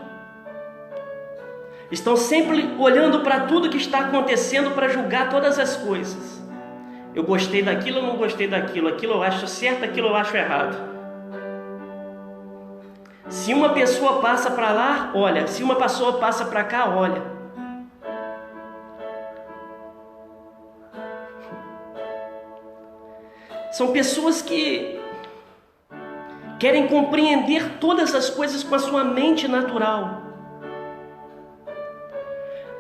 Estão sempre olhando para tudo que está acontecendo para julgar todas as coisas. Eu gostei daquilo, eu não gostei daquilo. Aquilo eu acho certo, aquilo eu acho errado. Se uma pessoa passa para lá, olha. Se uma pessoa passa para cá, olha. São pessoas que querem compreender todas as coisas com a sua mente natural.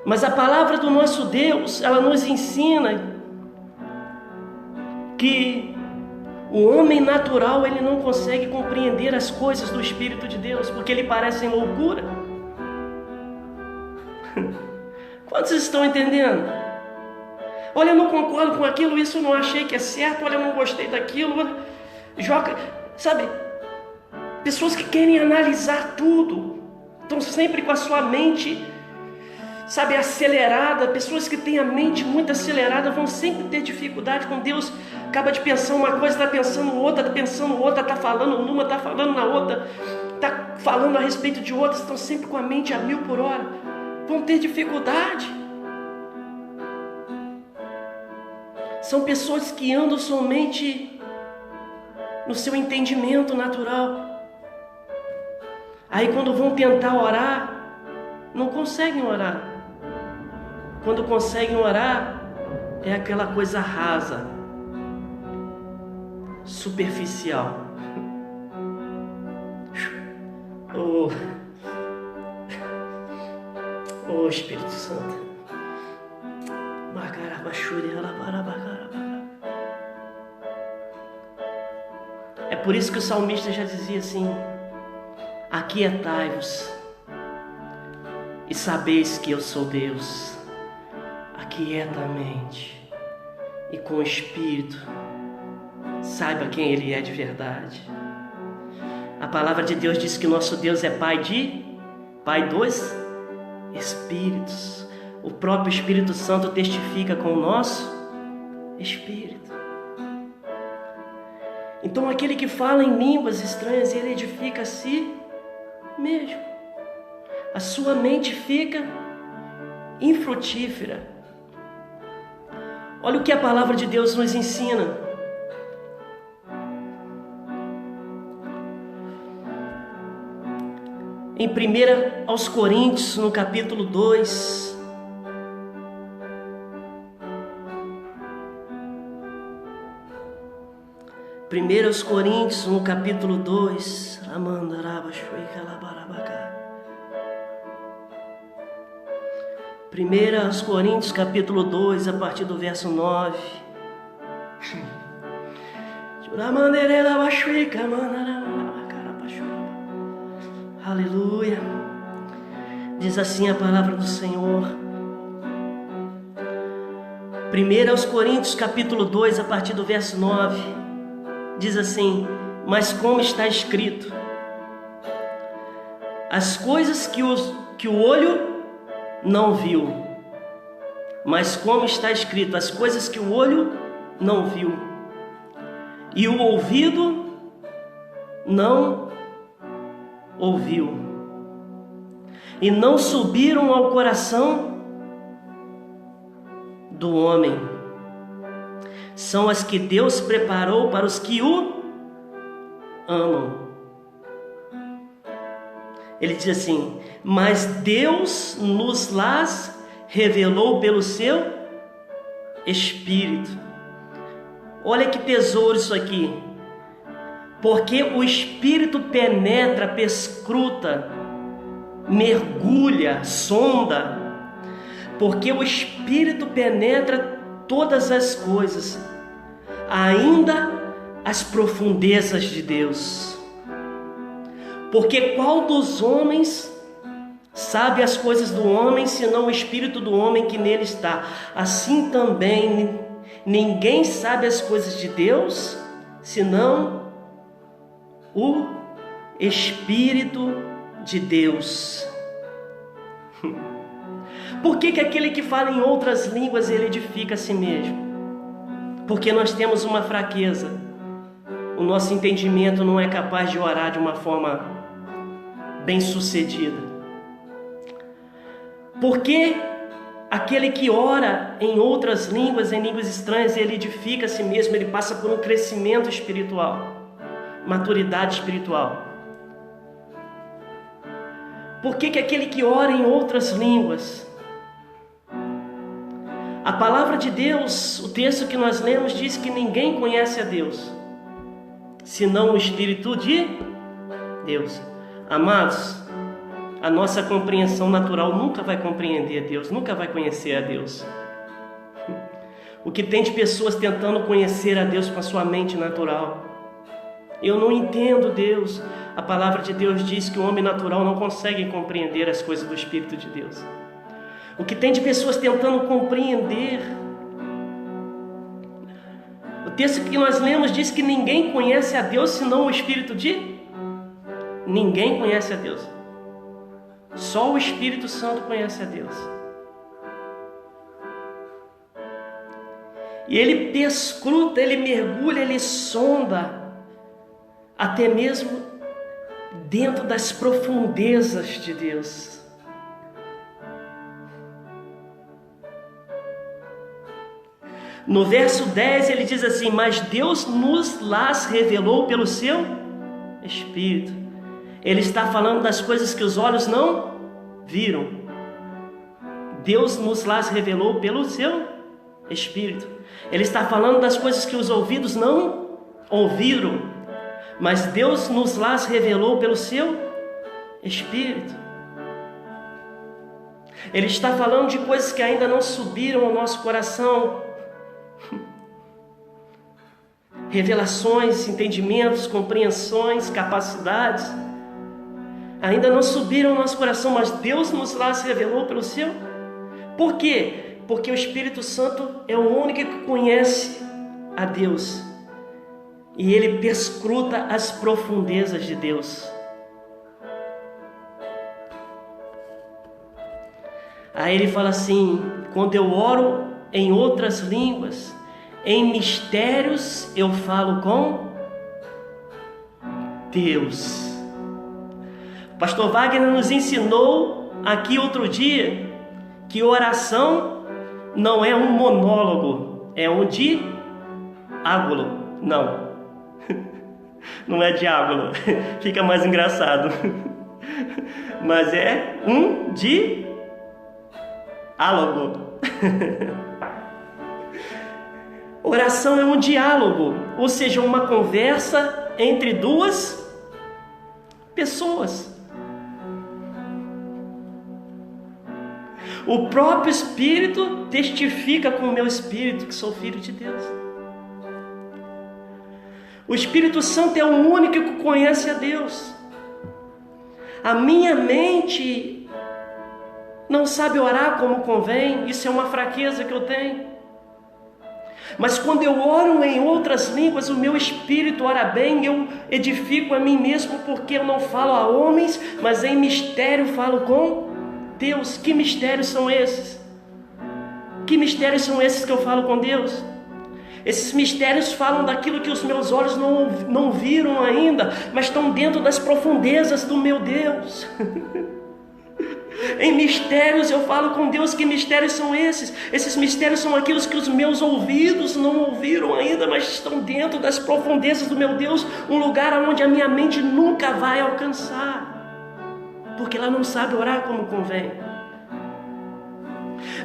Mas a palavra do nosso Deus, ela nos ensina que o homem natural, ele não consegue compreender as coisas do Espírito de Deus, porque lhe parecem loucura. Quantos estão entendendo? Olha, eu não concordo com aquilo, isso eu não achei que é certo, olha, eu não gostei daquilo. Joga, sabe? Pessoas que querem analisar tudo, estão sempre com a sua mente, sabe, acelerada. Pessoas que têm a mente muito acelerada vão sempre ter dificuldade com Deus. Acaba de pensar uma coisa, está pensando outra, está pensando outra, está falando numa, está falando na outra, está falando a respeito de outra, estão sempre com a mente a 1000 por hora. Vão ter dificuldade. São pessoas que andam somente no seu entendimento natural. Aí quando vão tentar orar, não conseguem orar. Quando conseguem orar, é aquela coisa rasa, superficial. Oh Espírito Santo. É por isso que o salmista já dizia assim: aquietai-vos e sabeis que eu sou Deus. Aquieta a mente e com o Espírito saiba quem Ele é de verdade. A palavra de Deus diz que nosso Deus é Pai dos Espíritos. O próprio Espírito Santo testifica com o nosso Espírito. Então aquele que fala em línguas estranhas, ele edifica a si mesmo. A sua mente fica infrutífera. Olha o que a palavra de Deus nos ensina. Em 1 aos Coríntios, no capítulo 2. Primeiro aos Coríntios, no capítulo 2. Primeira aos Coríntios, capítulo 2, a partir do verso 9. Aleluia. Diz assim a palavra do Senhor: 1 Coríntios capítulo 2, a partir do verso 9, diz assim: mas como está escrito, as coisas que o olho não viu, mas como está escrito, as coisas que o olho não viu, e o ouvido não ouviu, e não subiram ao coração do homem, são as que Deus preparou para os que o amam. Ele diz assim: mas Deus nos las revelou pelo seu Espírito. Olha que tesouro isso aqui. Porque o Espírito penetra, perscruta, mergulha, sonda. Porque o Espírito penetra todas as coisas, ainda as profundezas de Deus. Porque qual dos homens sabe as coisas do homem, senão o Espírito do homem que nele está? Assim também ninguém sabe as coisas de Deus, senão o Espírito de Deus. Por que aquele que fala em outras línguas, ele edifica a si mesmo? Porque nós temos uma fraqueza. O nosso entendimento não é capaz de orar de uma forma bem-sucedida. Porque aquele que ora em outras línguas, em línguas estranhas, ele edifica a si mesmo, ele passa por um crescimento espiritual, maturidade espiritual. Por que aquele que ora em outras línguas? A palavra de Deus, o texto que nós lemos, diz que ninguém conhece a Deus, senão o Espírito de Deus. Amados, a nossa compreensão natural nunca vai compreender a Deus, nunca vai conhecer a Deus. O que tem de pessoas tentando conhecer a Deus com a sua mente natural. Eu não entendo Deus. A palavra de Deus diz que o homem natural não consegue compreender as coisas do Espírito de Deus. O que tem de pessoas tentando compreender. O texto que nós lemos diz que ninguém conhece a Deus senão o Espírito de... Ninguém conhece a Deus. Só o Espírito Santo conhece a Deus. E ele perscruta, ele mergulha, ele sonda, até mesmo dentro das profundezas de Deus. No verso 10 ele diz assim: mas Deus nos las revelou pelo seu Espírito. Ele está falando das coisas que os olhos não viram. Deus nos las revelou pelo seu Espírito. Ele está falando das coisas que os ouvidos não ouviram, mas Deus nos las revelou pelo seu Espírito. Ele está falando de coisas que ainda não subiram ao nosso coração. Revelações, entendimentos, compreensões, capacidades ainda não subiram ao nosso coração, mas Deus nos las revelou pelo seu. Por quê? Porque o Espírito Santo é o único que conhece a Deus, e ele perscruta as profundezas de Deus. Aí ele fala assim: quando eu oro em outras línguas, em mistérios eu falo com Deus. O pastor Wagner nos ensinou aqui outro dia que oração não é um monólogo, é um diálogo. Não é diálogo, fica mais engraçado. Mas é um diálogo. Oração é um diálogo, ou seja, uma conversa entre duas pessoas. O próprio Espírito testifica com o meu espírito que sou filho de Deus. O Espírito Santo é o único que conhece a Deus. A minha mente não sabe orar como convém. Isso é uma fraqueza que eu tenho. Mas quando eu oro em outras línguas, o meu espírito ora bem, eu edifico a mim mesmo, porque eu não falo a homens, mas em mistério falo com Deus. Que mistérios são esses? Que mistérios são esses que eu falo com Deus? Esses mistérios falam daquilo que os meus olhos não viram ainda, mas estão dentro das profundezas do meu Deus. Em mistérios eu falo com Deus. Que mistérios são esses? Esses mistérios são aqueles que os meus ouvidos não ouviram ainda, mas estão dentro das profundezas do meu Deus, um lugar onde a minha mente nunca vai alcançar, porque ela não sabe orar como convém.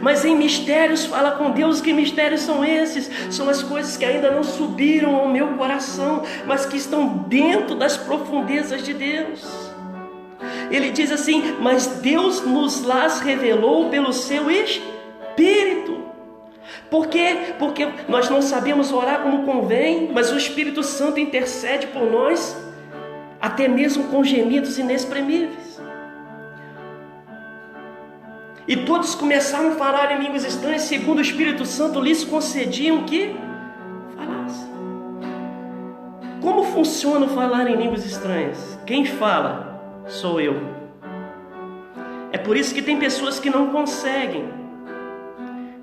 Mas em mistérios fala com Deus. Que mistérios são esses? São as coisas que ainda não subiram ao meu coração, mas que estão dentro das profundezas de Deus. Ele diz assim: mas Deus nos las revelou pelo seu Espírito. Por quê? Porque nós não sabemos orar como convém, mas o Espírito Santo intercede por nós, até mesmo com gemidos inexprimíveis. E todos começaram a falar em línguas estranhas, segundo o Espírito Santo lhes concediam que falassem. Como funciona o falar em línguas estranhas? Quem fala sou eu. É por isso que tem pessoas que não conseguem,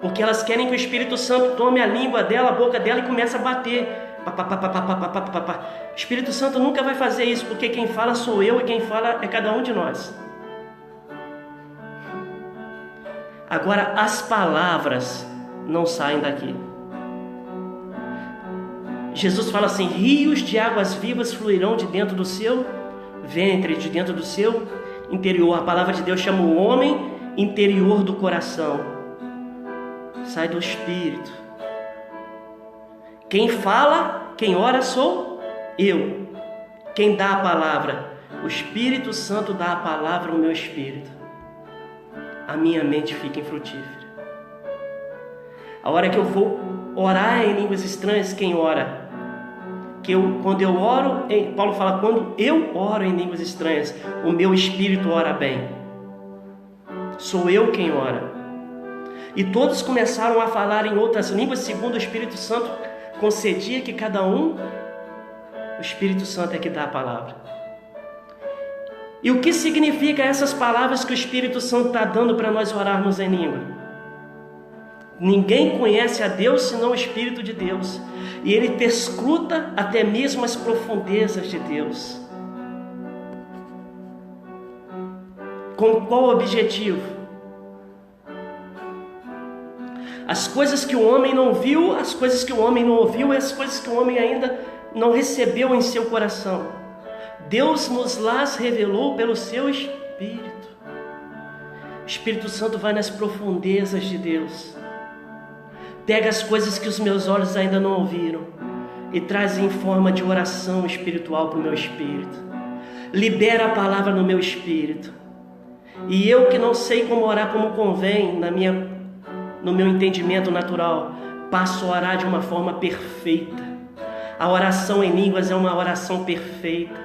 porque elas querem que o Espírito Santo tome a língua dela, a boca dela, e comece a bater. O Espírito Santo nunca vai fazer isso, porque quem fala sou eu e quem fala é cada um de nós. Agora, as palavras não saem daqui. Jesus fala assim: rios de águas vivas fluirão de dentro do seu ventre, de dentro do seu interior. A palavra de Deus chama o homem interior do coração. Sai do espírito. Quem fala, quem ora sou eu. Quem dá a palavra? O Espírito Santo dá a palavra ao meu espírito. A minha mente fica infrutífera. A hora que eu vou orar em línguas estranhas, quem ora? Quando eu oro, Paulo fala, quando eu oro em línguas estranhas, o meu espírito ora bem. Sou eu quem ora. E todos começaram a falar em outras línguas, segundo o Espírito Santo concedia que cada um, o Espírito Santo é que dá a palavra. E o que significa essas palavras que o Espírito Santo está dando para nós orarmos em língua? Ninguém conhece a Deus senão o Espírito de Deus. E Ele perscruta até mesmo as profundezas de Deus. Com qual objetivo? As coisas que o homem não viu, as coisas que o homem não ouviu, as coisas que o homem ainda não recebeu em seu coração. Deus nos las revelou pelo seu Espírito. O Espírito Santo vai nas profundezas de Deus. Pega as coisas que os meus olhos ainda não ouviram e traz em forma de oração espiritual para o meu espírito. Libera a palavra no meu espírito. E eu que não sei como orar como convém no meu entendimento natural, passo a orar de uma forma perfeita. A oração em línguas é uma oração perfeita.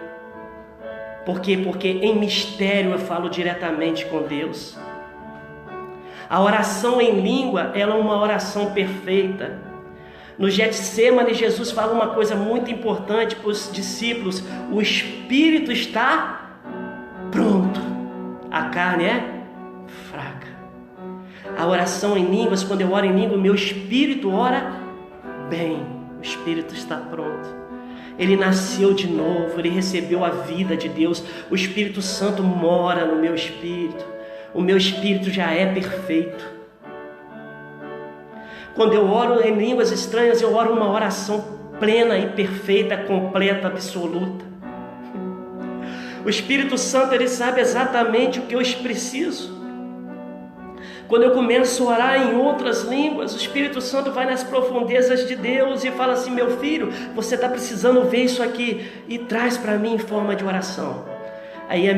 Por quê? Porque em mistério eu falo diretamente com Deus. A oração em língua, ela é uma oração perfeita. No Getsêmani, Jesus fala uma coisa muito importante para os discípulos: o espírito está pronto, a carne é fraca. A oração em línguas, quando eu oro em língua, meu espírito ora bem, o espírito está pronto. Ele nasceu de novo, ele recebeu a vida de Deus, o Espírito Santo mora no meu espírito, o meu espírito já é perfeito. Quando eu oro em línguas estranhas, eu oro uma oração plena e perfeita, completa, absoluta. O Espírito Santo, ele sabe exatamente o que eu preciso. Quando eu começo a orar em outras línguas, o Espírito Santo vai nas profundezas de Deus e fala assim: meu filho, você está precisando ver isso aqui, e traz para mim em forma de oração. Aí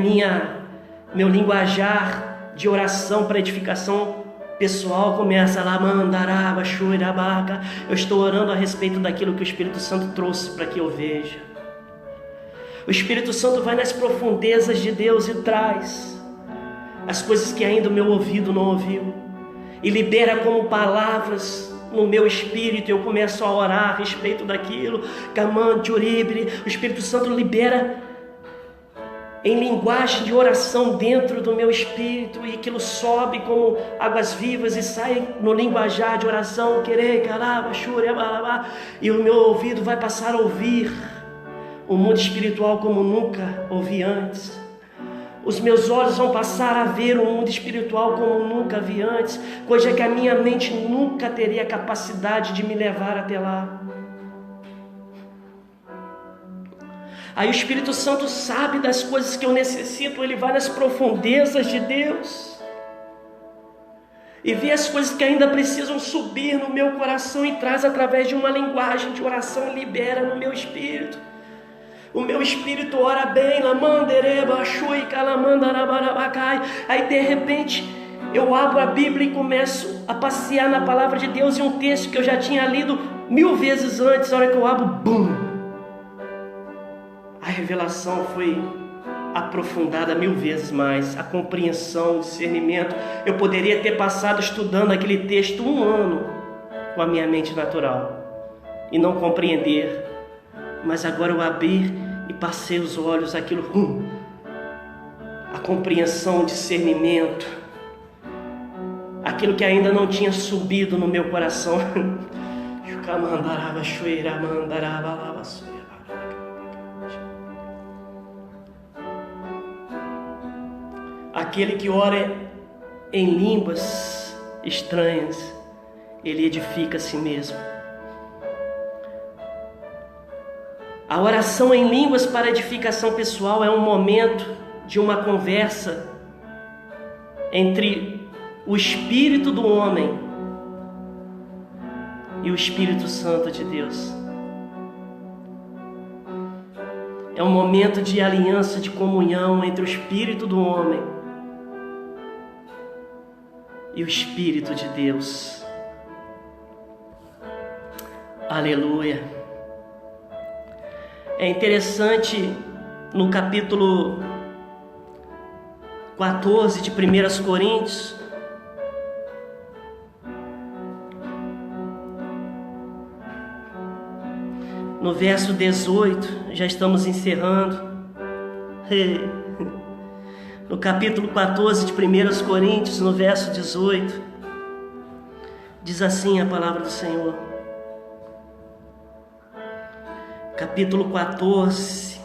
meu linguajar de oração para edificação pessoal começa lá, mandaraba, chuirabaca. Eu estou orando a respeito daquilo que o Espírito Santo trouxe para que eu veja. O Espírito Santo vai nas profundezas de Deus e traz as coisas que ainda o meu ouvido não ouviu, e libera como palavras no meu espírito, eu começo a orar a respeito daquilo. O Espírito Santo libera em linguagem de oração dentro do meu espírito, e aquilo sobe como águas vivas e sai no linguajar de oração, e o meu ouvido vai passar a ouvir o mundo espiritual como nunca ouvi antes. Os meus olhos vão passar a ver o mundo espiritual como nunca vi antes, coisa que a minha mente nunca teria capacidade de me levar até lá. Aí o Espírito Santo sabe das coisas que eu necessito, ele vai nas profundezas de Deus e vê as coisas que ainda precisam subir no meu coração e traz através de uma linguagem de oração, libera no meu espírito. O meu espírito ora bem, aí de repente eu abro a Bíblia e começo a passear na palavra de Deus, e um texto que eu já tinha lido 1000 vezes antes, a hora que eu abro, bum! A revelação foi aprofundada 1000 vezes mais, a compreensão, o discernimento. Eu poderia ter passado estudando aquele texto 1 ano com a minha mente natural e não compreender, mas agora eu abri e passei os olhos, aquilo, a compreensão, o discernimento, aquilo que ainda não tinha subido no meu coração. Aquele que ora em línguas estranhas, ele edifica a si mesmo. A oração em línguas para edificação pessoal é um momento de uma conversa entre o Espírito do homem e o Espírito Santo de Deus. É um momento de aliança, de comunhão entre o Espírito do homem e o Espírito de Deus. Aleluia. É interessante, no capítulo 14 de 1 Coríntios, no verso 18, já estamos encerrando. No capítulo 14 de 1 Coríntios, no verso 18, diz assim a palavra do Senhor. Capítulo 14,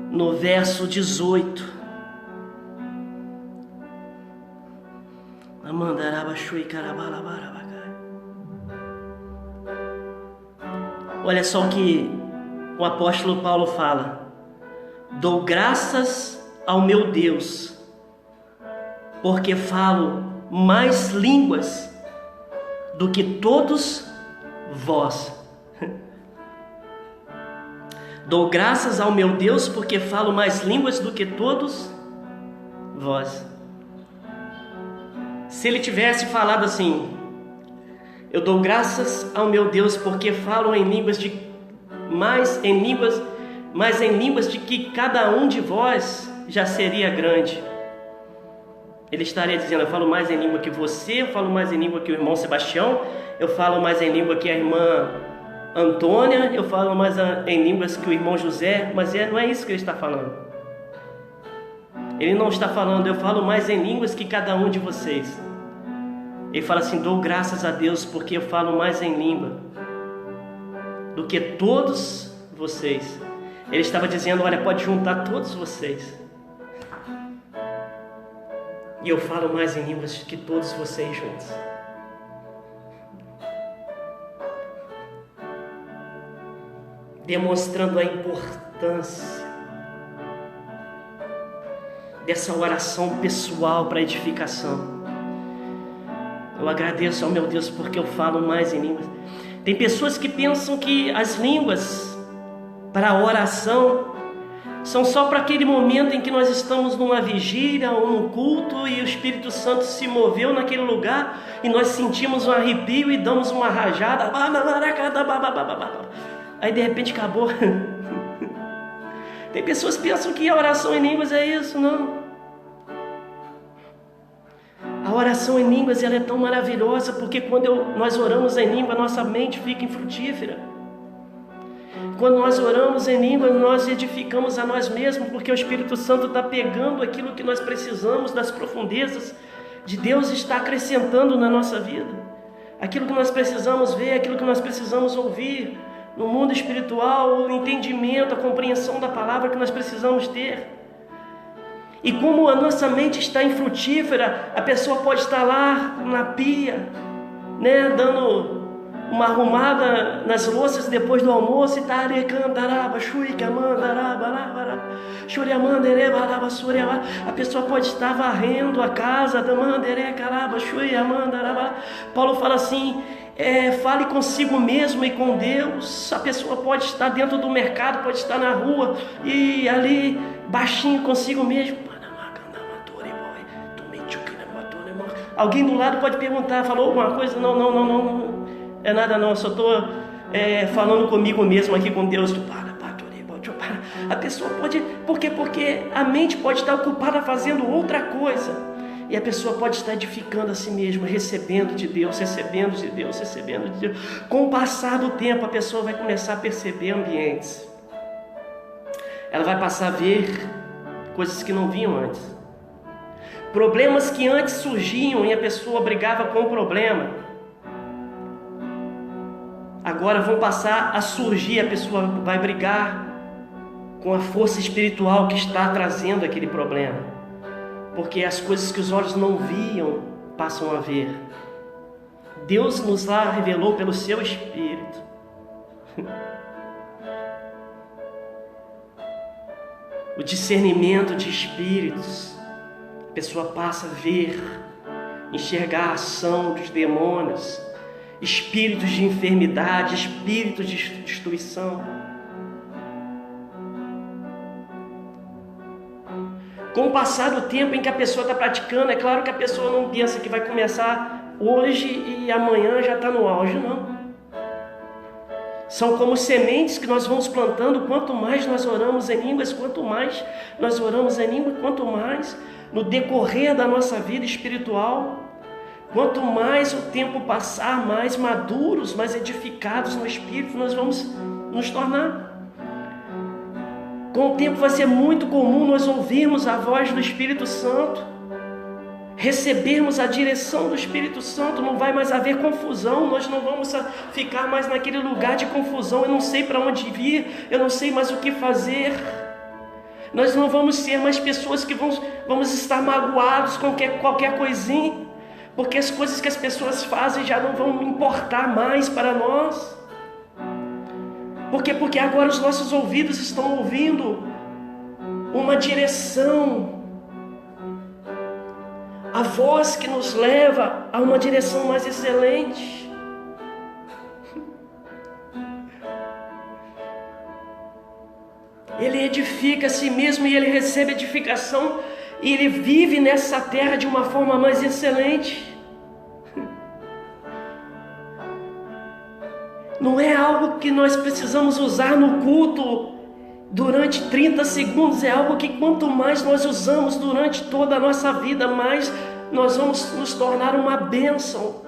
no verso 18. Olha só o que o apóstolo Paulo fala: dou graças ao meu Deus, porque falo mais línguas do que todos vós. Dou graças ao meu Deus, porque falo mais línguas do que todos vós. Se ele tivesse falado assim: eu dou graças ao meu Deus, porque falo em línguas mais em línguas de que cada um de vós, já seria grande. Ele estaria dizendo: eu falo mais em língua que você, eu falo mais em língua que o irmão Sebastião, eu falo mais em língua que a irmã Antônia, eu falo mais em línguas que o irmão José. Mas não é isso que ele está falando. Ele não está falando: eu falo mais em línguas que cada um de vocês. Ele fala assim: dou graças a Deus porque eu falo mais em língua do que todos vocês. Ele estava dizendo: olha, pode juntar todos vocês, e eu falo mais em línguas que todos vocês juntos. Demonstrando a importância dessa oração pessoal para edificação. Eu agradeço ao meu Deus porque eu falo mais em línguas. Tem pessoas que pensam que as línguas para a oração são só para aquele momento em que nós estamos numa vigília ou num culto e o Espírito Santo se moveu naquele lugar e nós sentimos um arrepio e damos uma rajada, aí de repente acabou. Tem pessoas que pensam que a oração em línguas é isso, não. A oração em línguas ela é tão maravilhosa, porque quando nós oramos em língua, nossa mente fica infrutífera. Quando nós oramos em língua, nós edificamos a nós mesmos, porque o Espírito Santo está pegando aquilo que nós precisamos das profundezas de Deus, está acrescentando na nossa vida. Aquilo que nós precisamos ver, aquilo que nós precisamos ouvir no mundo espiritual, o entendimento, a compreensão da palavra que nós precisamos ter. E como a nossa mente está infrutífera, a pessoa pode estar lá na pia, né, dando uma arrumada nas louças depois do almoço, e está a pessoa pode estar varrendo a casa. Paulo fala assim, fale consigo mesmo e com Deus. A pessoa pode estar dentro do mercado, pode estar na rua e ali baixinho consigo mesmo. Alguém do lado pode perguntar, falou alguma coisa? Não é nada não, só estou falando comigo mesmo aqui com Deus. A pessoa pode, porque a mente pode estar ocupada fazendo outra coisa, e a pessoa pode estar edificando a si mesma, recebendo de Deus, recebendo de Deus, recebendo de Deus. Com o passar do tempo, a pessoa vai começar a perceber ambientes, ela vai passar a ver coisas que não viam antes. Problemas que antes surgiam e a pessoa brigava com o problema, agora vão passar a surgir, a pessoa vai brigar com a força espiritual que está trazendo aquele problema, porque as coisas que os olhos não viam passam a ver. Deus nos lá revelou pelo seu Espírito. O discernimento de espíritos. A pessoa passa a ver, enxergar a ação dos demônios, espíritos de enfermidade, espíritos de destruição. Com o passar do tempo em que a pessoa está praticando, é claro que a pessoa não pensa que vai começar hoje e amanhã já está no auge, não. São como sementes que nós vamos plantando. Quanto mais nós oramos em línguas, quanto mais nós oramos em língua, quanto mais no decorrer da nossa vida espiritual, quanto mais o tempo passar, mais maduros, mais edificados no Espírito nós vamos nos tornar. Com o tempo vai ser muito comum nós ouvirmos a voz do Espírito Santo, recebermos a direção do Espírito Santo, não vai mais haver confusão, nós não vamos ficar mais naquele lugar de confusão, eu não sei para onde vir, eu não sei mais o que fazer. Nós não vamos ser mais pessoas que vamos estar magoados com qualquer coisinha, porque as coisas que as pessoas fazem já não vão importar mais para nós. Por quê? Porque agora os nossos ouvidos estão ouvindo uma direção, a voz que nos leva a uma direção mais excelente. Ele edifica a si mesmo e ele recebe edificação, e ele vive nessa terra de uma forma mais excelente. Não é algo que nós precisamos usar no culto durante 30 segundos, é algo que quanto mais nós usamos durante toda a nossa vida, mais nós vamos nos tornar uma bênção,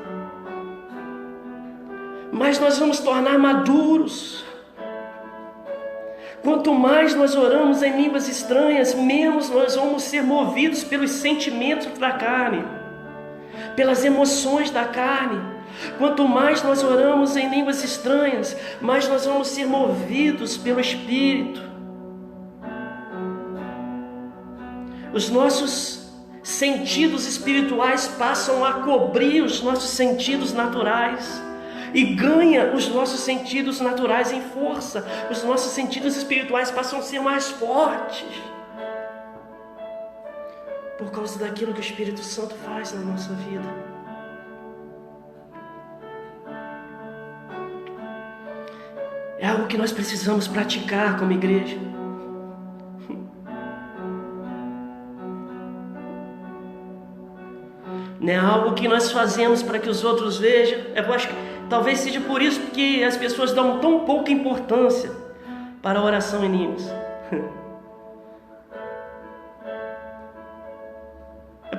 mais nós vamos tornar maduros. Quanto mais nós oramos em línguas estranhas, menos nós vamos ser movidos pelos sentimentos da carne, pelas emoções da carne. Quanto mais nós oramos em línguas estranhas, mais nós vamos ser movidos pelo Espírito. Os nossos sentidos espirituais passam a cobrir os nossos sentidos naturais, e ganha os nossos sentidos naturais em força. Os nossos sentidos espirituais passam a ser mais fortes por causa daquilo que o Espírito Santo faz na nossa vida. É algo que nós precisamos praticar como igreja. Não é algo que nós fazemos para que os outros vejam. Eu acho que talvez seja por isso que as pessoas dão tão pouca importância para a oração em línguas.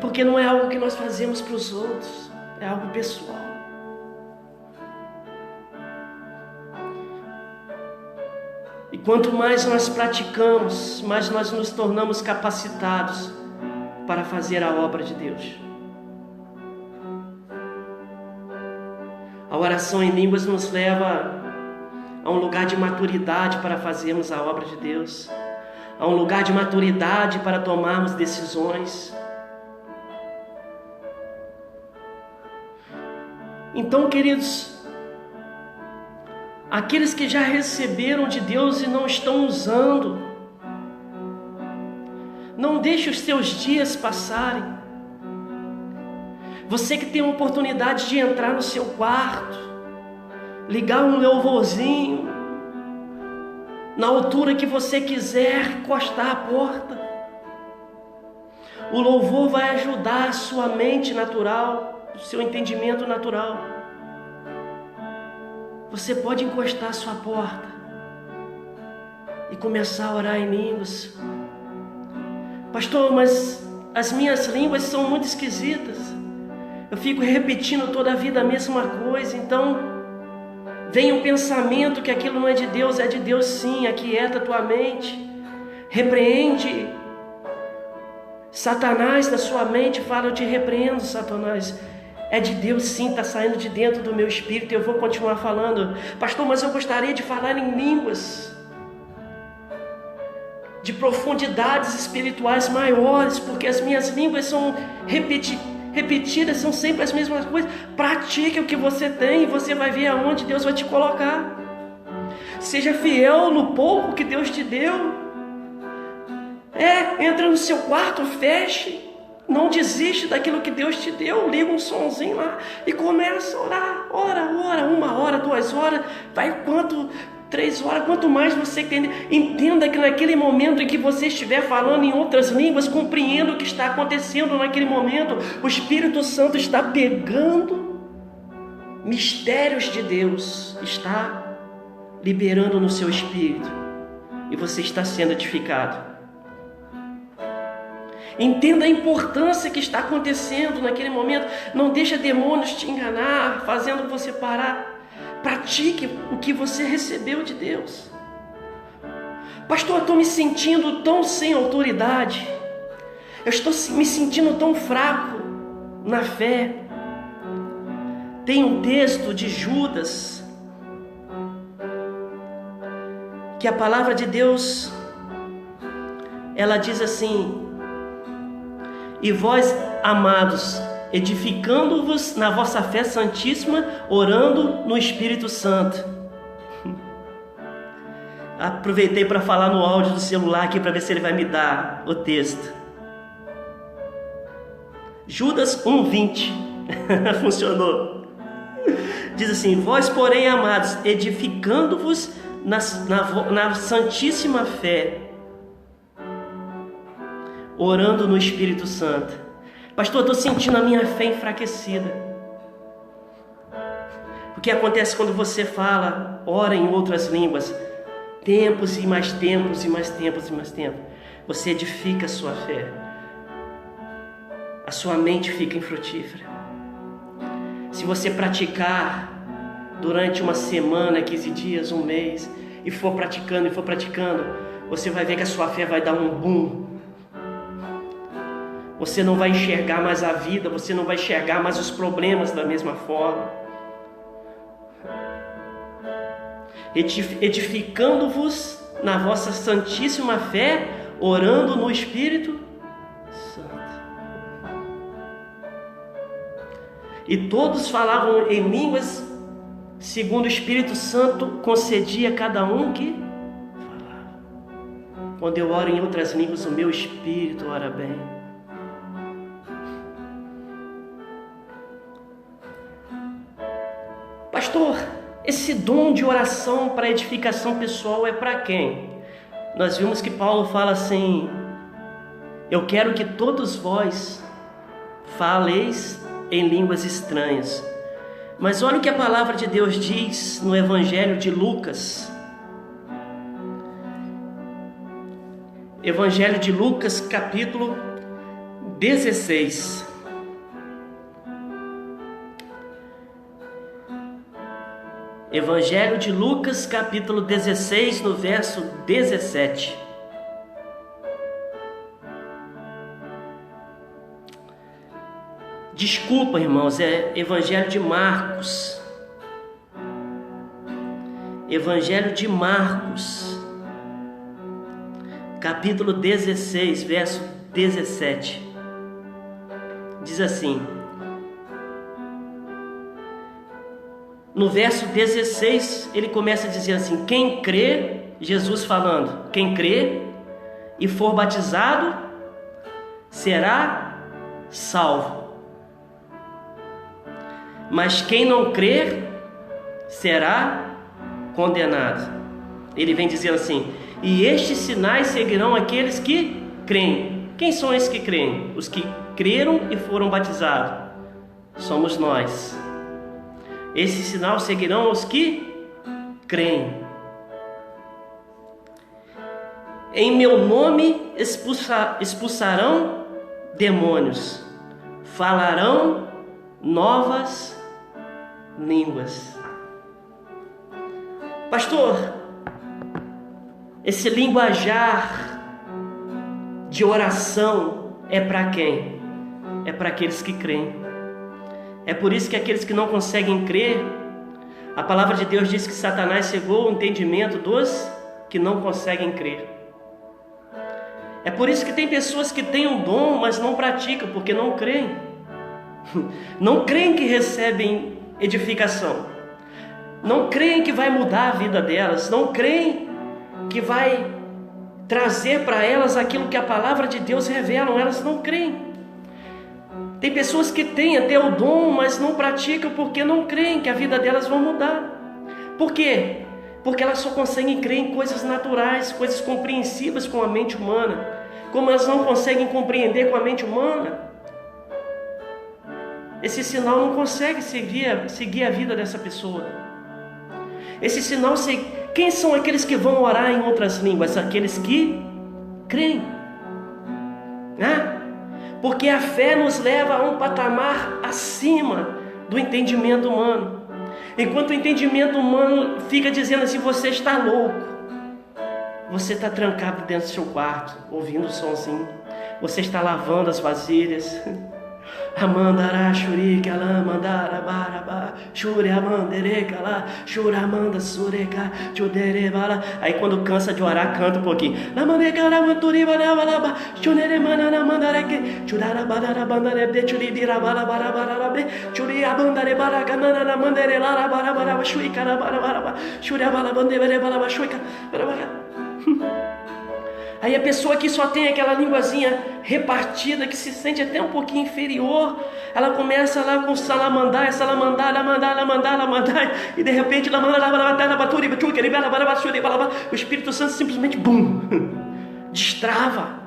porque não é algo que nós fazemos para os outros, é algo pessoal. E quanto mais nós praticamos, mais nós nos tornamos capacitados para fazer a obra de Deus. A oração em línguas nos leva a um lugar de maturidade para fazermos a obra de Deus, a um lugar de maturidade para tomarmos decisões. Então, queridos, aqueles que já receberam de Deus e não estão usando, não deixe os seus dias passarem. Você que tem a oportunidade de entrar no seu quarto, ligar um louvorzinho, na altura que você quiser, encostar a porta. O louvor vai ajudar a sua mente natural, o seu entendimento natural. Você pode encostar a sua porta e começar a orar em línguas. Pastor, mas as minhas línguas são muito esquisitas. Eu fico repetindo toda a vida a mesma coisa. Então, vem um pensamento que aquilo não é de Deus. É de Deus sim, aquieta a tua mente. Repreende Satanás da sua mente. Fala, eu te repreendo, Satanás. É de Deus sim, está saindo de dentro do meu espírito. Eu vou continuar falando. Pastor, mas eu gostaria de falar em línguas de profundidades espirituais maiores, porque as minhas línguas são repetidas, são sempre as mesmas coisas. Pratique o que você tem e você vai ver aonde Deus vai te colocar. Seja fiel no pouco que Deus te deu. Entra no seu quarto, feche. Não desiste daquilo que Deus te deu. Liga um sonzinho lá e começa a orar. Ora, 1 hora, 2 horas. Vai 3 horas, quanto mais você entender. Entenda que naquele momento em que você estiver falando em outras línguas, compreenda o que está acontecendo naquele momento. O Espírito Santo está pegando mistérios de Deus, está liberando no seu espírito, e você está sendo edificado. Entenda a importância que está acontecendo naquele momento. Não deixa demônios te enganar, fazendo você parar. Pratique o que você recebeu de Deus. Pastor, eu estou me sentindo tão sem autoridade. Eu estou me sentindo tão fraco na fé. Tem um texto de Judas, que a palavra de Deus, ela diz assim: e vós, amados, edificando-vos na vossa fé santíssima, orando no Espírito Santo. Aproveitei para falar no áudio do celular aqui para ver se ele vai me dar o texto. Judas 1:20. Funcionou. Diz assim: vós, porém, amados, edificando-vos na santíssima fé, orando no Espírito Santo. Pastor, eu estou sentindo a minha fé enfraquecida. O que acontece quando você fala, ora em outras línguas, tempos e mais tempos e mais tempos e mais tempos, você edifica a sua fé. A sua mente fica infrutífera. Se você praticar durante uma semana, 15 dias, um mês, e for praticando, você vai ver que a sua fé vai dar um boom. Você não vai enxergar mais a vida, você não vai enxergar mais os problemas da mesma forma. Edificando-vos na vossa santíssima fé, orando no Espírito Santo. E todos falavam em línguas, segundo o Espírito Santo concedia a cada um que falava. Quando eu oro em outras línguas, o meu espírito ora bem. Pastor, esse dom de oração para edificação pessoal é para quem? Nós vimos que Paulo fala assim: eu quero que todos vós faleis em línguas estranhas. Mas olha o que a palavra de Deus diz no Evangelho de Lucas. Evangelho de Lucas, capítulo 16. Evangelho de Lucas, capítulo 16, no verso 17. Desculpa, irmãos, é Evangelho de Marcos. Evangelho de Marcos, capítulo 16, verso 17. Diz assim: no verso 16, ele começa a dizer assim: quem crê, Jesus falando, quem crê e for batizado será salvo. Mas quem não crer será condenado. Ele vem dizendo assim: e estes sinais seguirão aqueles que creem. Quem são esses que creem? Os que creram e foram batizados. Somos nós. Esse sinal seguirão os que creem. Em meu nome expulsarão demônios, falarão novas línguas. Pastor, esse linguajar de oração é para quem? É para aqueles que creem. É por isso que aqueles que não conseguem crer, a palavra de Deus diz que Satanás cegou o entendimento dos que não conseguem crer. É por isso que tem pessoas que têm um dom, mas não praticam, porque não creem. Não creem que recebem edificação. Não creem que vai mudar a vida delas. Não creem que vai trazer para elas aquilo que a palavra de Deus revela. Elas não creem. Tem pessoas que têm até o dom, mas não praticam porque não creem que a vida delas vai mudar. Por quê? Porque elas só conseguem crer em coisas naturais, coisas compreensíveis com a mente humana. Como elas não conseguem compreender com a mente humana, esse sinal não consegue seguir a vida dessa pessoa. Esse sinal, quem são aqueles que vão orar em outras línguas? Aqueles que creem, né? Porque a fé nos leva a um patamar acima do entendimento humano. Enquanto o entendimento humano fica dizendo assim: você está louco, você está trancado dentro do seu quarto, ouvindo o somzinho, você está lavando as vasilhas. Amandara shurika la mandara baraba shure amandereka lá shuramanda sureka chudere bala. Aí quando cansa de orar, canta um pouquinho. La mandeka la manturiba la balaba chunere manana mandareke chudara badara bandare de churibira bala bara bara be churi abandare bara kanana mandere la bara bara shuika la bara bara shure bala bandere bala shuika bara bara. Aí a pessoa que só tem aquela linguazinha repartida, que se sente até um pouquinho inferior, ela começa lá com salamandar, e de repente o Espírito Santo simplesmente destrava.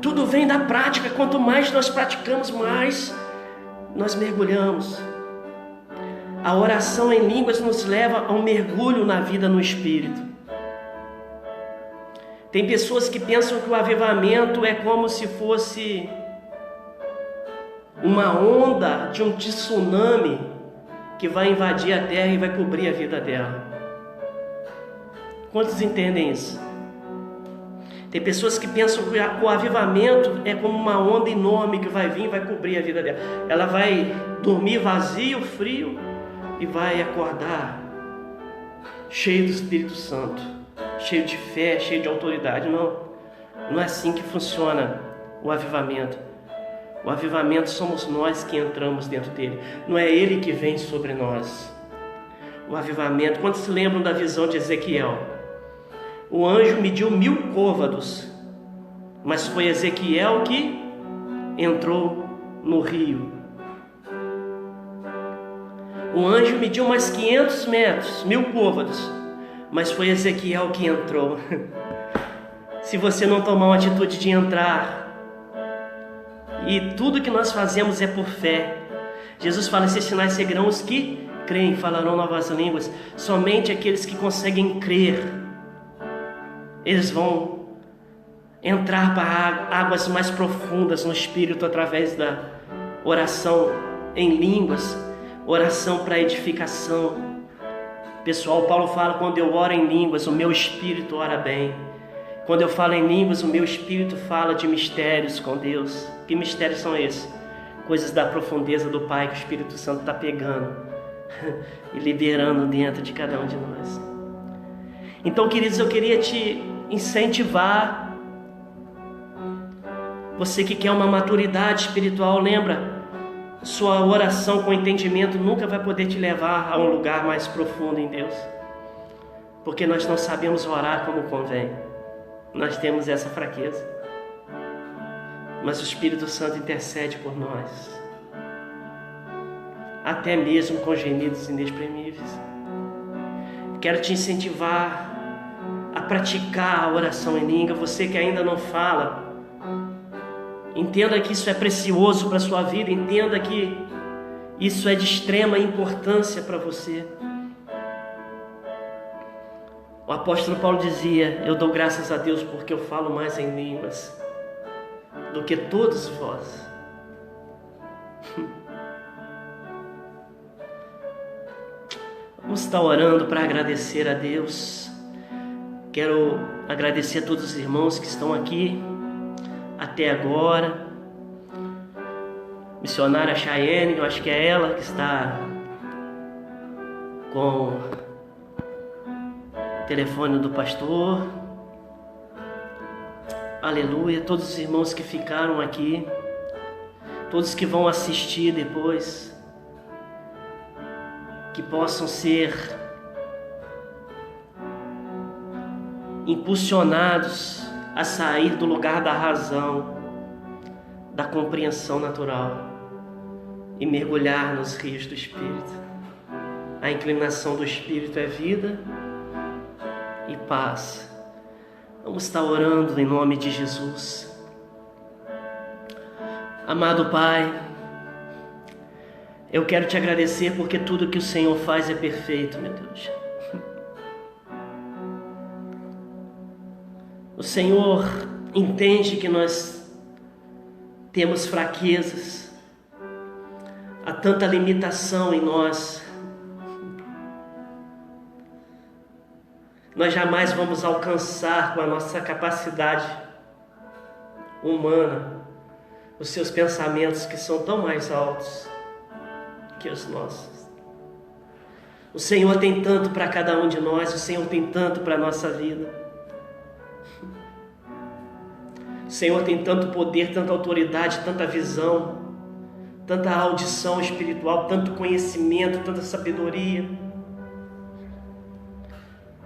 Tudo vem da prática. Quanto mais nós praticamos, mais nós mergulhamos. A oração em línguas nos leva a um mergulho na vida no Espírito. Tem pessoas que pensam que o avivamento é como se fosse uma onda de um tsunami que vai invadir a terra e vai cobrir a vida dela. Quantos entendem isso? Tem pessoas que pensam que o avivamento é como uma onda enorme que vai vir e vai cobrir a vida dela. Ela vai dormir vazio, frio, e vai acordar cheio do Espírito Santo, cheio de fé, cheio de autoridade. Não é assim que funciona o avivamento. O avivamento somos nós que entramos dentro dele, não é ele que vem sobre nós. O avivamento, quantos se lembram da visão de Ezequiel? O anjo mediu 1000 côvados, mas foi Ezequiel que entrou no rio. O anjo mediu mais 500 metros, 1000 côvados, mas foi Ezequiel que entrou. Se você não tomar uma atitude de entrar, e tudo que nós fazemos é por fé. Jesus fala: esses sinais seguirão os que creem, falarão novas línguas. Somente aqueles que conseguem crer, eles vão entrar para águas mais profundas no Espírito através da oração em línguas, oração para edificação. Pessoal, Paulo fala: quando eu oro em línguas, o meu espírito ora bem. Quando eu falo em línguas, o meu espírito fala de mistérios com Deus. Que mistérios são esses? Coisas da profundeza do Pai que o Espírito Santo está pegando e liberando dentro de cada um de nós. Então, queridos, eu queria te incentivar. Você que quer uma maturidade espiritual, lembra? Sua oração com entendimento nunca vai poder te levar a um lugar mais profundo em Deus, porque nós não sabemos orar como convém. Nós temos essa fraqueza, mas o Espírito Santo intercede por nós, até mesmo com gemidos inexprimíveis. Quero te incentivar a praticar a oração em língua. Você que ainda não fala, entenda que isso é precioso para a sua vida, entenda que isso é de extrema importância para você. O apóstolo Paulo dizia: eu dou graças a Deus porque eu falo mais em línguas do que todos vós. Vamos estar orando para agradecer a Deus. Quero agradecer a todos os irmãos que estão aqui até agora. Missionária Chayenne, eu acho que é ela que está com o telefone do pastor. Aleluia. Todos os irmãos que ficaram aqui, todos que vão assistir depois, que possam ser impulsionados a sair do lugar da razão, da compreensão natural e mergulhar nos rios do Espírito. A inclinação do Espírito é vida e paz. Vamos estar orando em nome de Jesus. Amado Pai, eu quero te agradecer porque tudo que o Senhor faz é perfeito, meu Deus. O Senhor entende que nós temos fraquezas, há tanta limitação em nós. Nós jamais vamos alcançar com a nossa capacidade humana os seus pensamentos, que são tão mais altos que os nossos. O Senhor tem tanto para cada um de nós, o Senhor tem tanto para a nossa vida. O Senhor tem tanto poder, tanta autoridade, tanta visão, tanta audição espiritual, tanto conhecimento, tanta sabedoria.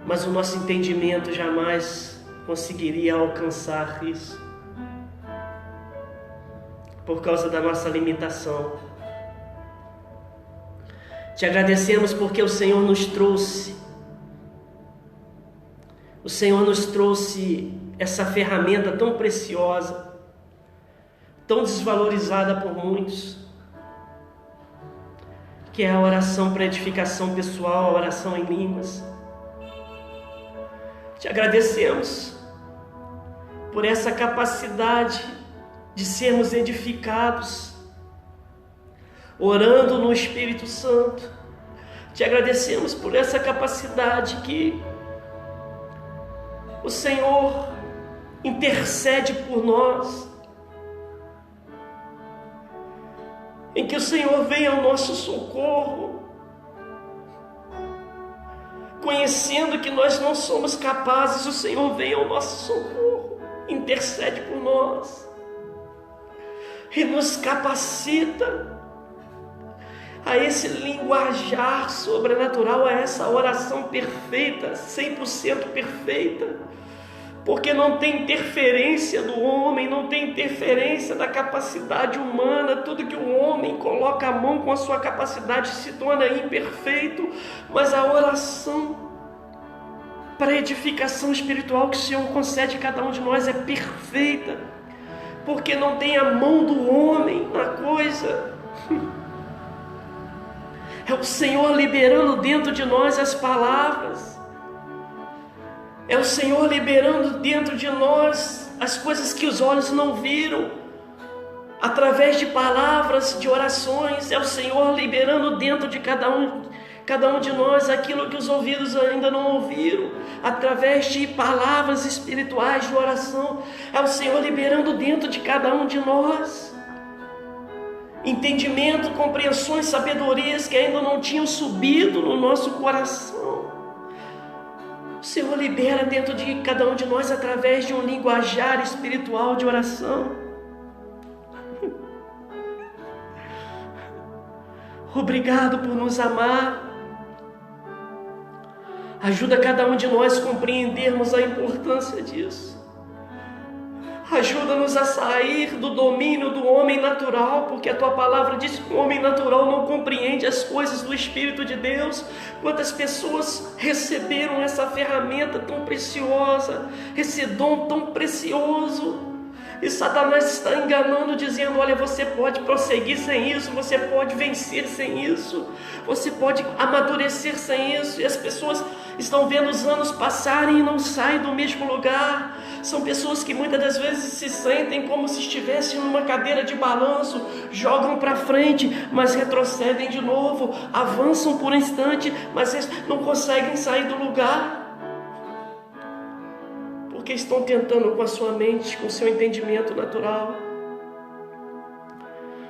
Mas o nosso entendimento jamais conseguiria alcançar isso, por causa da nossa limitação. Te agradecemos porque o Senhor nos trouxe essa ferramenta tão preciosa, tão desvalorizada por muitos, que é a oração para edificação pessoal, a oração em línguas. Te agradecemos por essa capacidade de sermos edificados, orando no Espírito Santo. Te agradecemos por essa capacidade que o Senhor intercede por nós, em que o Senhor vem ao nosso socorro, conhecendo que nós não somos capazes. O Senhor vem ao nosso socorro, intercede por nós e nos capacita a esse linguajar sobrenatural, a essa oração perfeita, 100% perfeita, porque não tem interferência do homem, não tem interferência da capacidade humana. Tudo que o homem coloca a mão com a sua capacidade se torna imperfeito, mas a oração para edificação espiritual que o Senhor concede a cada um de nós é perfeita, porque não tem a mão do homem na coisa. É o Senhor liberando dentro de nós as palavras, é o Senhor liberando dentro de nós as coisas que os olhos não viram, através de palavras, de orações, é o Senhor liberando dentro de cada um de nós aquilo que os ouvidos ainda não ouviram, através de palavras espirituais de oração, é o Senhor liberando dentro de cada um de nós entendimento, compreensões, sabedorias que ainda não tinham subido no nosso coração. O Senhor libera dentro de cada um de nós através de um linguajar espiritual de oração. Obrigado por nos amar. Ajuda cada um de nós a compreendermos a importância disso. Ajuda-nos a sair do domínio do homem natural, porque a Tua palavra diz que o homem natural não compreende as coisas do Espírito de Deus. Quantas pessoas receberam essa ferramenta tão preciosa, esse dom tão precioso, e Satanás está enganando, dizendo: olha, você pode prosseguir sem isso, você pode vencer sem isso, você pode amadurecer sem isso. E as pessoas estão vendo os anos passarem e não saem do mesmo lugar. São pessoas que muitas das vezes se sentem como se estivessem numa cadeira de balanço, jogam para frente, mas retrocedem de novo, avançam por um instante, mas não conseguem sair do lugar, porque estão tentando com a sua mente, com o seu entendimento natural.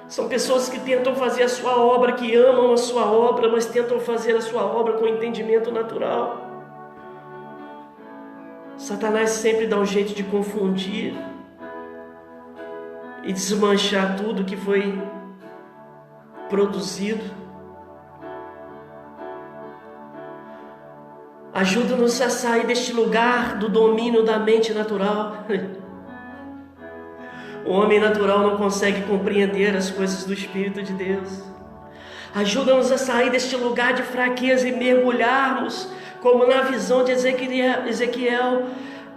São pessoas que tentam fazer a sua obra, que amam a sua obra, mas tentam fazer a sua obra com entendimento natural. Satanás sempre dá um jeito de confundir e desmanchar tudo que foi produzido. Ajuda-nos a sair deste lugar do domínio da mente natural. O homem natural não consegue compreender as coisas do Espírito de Deus. Ajuda-nos a sair deste lugar de fraqueza e mergulharmos, como na visão de Ezequiel,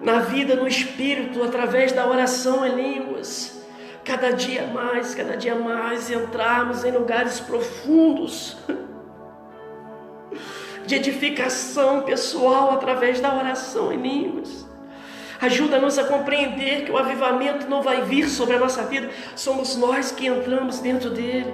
na vida no Espírito, através da oração em línguas. Cada dia mais entrarmos em lugares profundos de edificação pessoal através da oração em línguas. Ajuda-nos a compreender que o avivamento não vai vir sobre a nossa vida, somos nós que entramos dentro dele.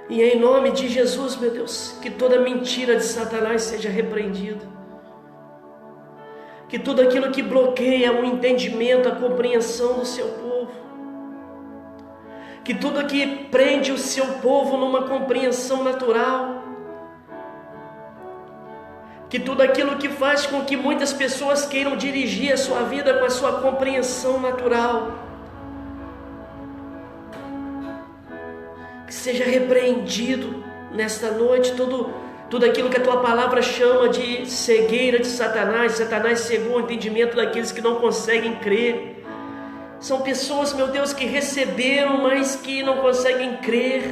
E em nome de Jesus, meu Deus, que toda mentira de Satanás seja repreendida, que tudo aquilo que bloqueia o entendimento, a compreensão do seu povo, que tudo que prende o seu povo numa compreensão natural, que tudo aquilo que faz com que muitas pessoas queiram dirigir a sua vida com a sua compreensão natural, que seja repreendido nesta noite tudo aquilo que a Tua palavra chama de cegueira de Satanás. Satanás cegou o entendimento daqueles que não conseguem crer. São pessoas, meu Deus, que receberam, mas que não conseguem crer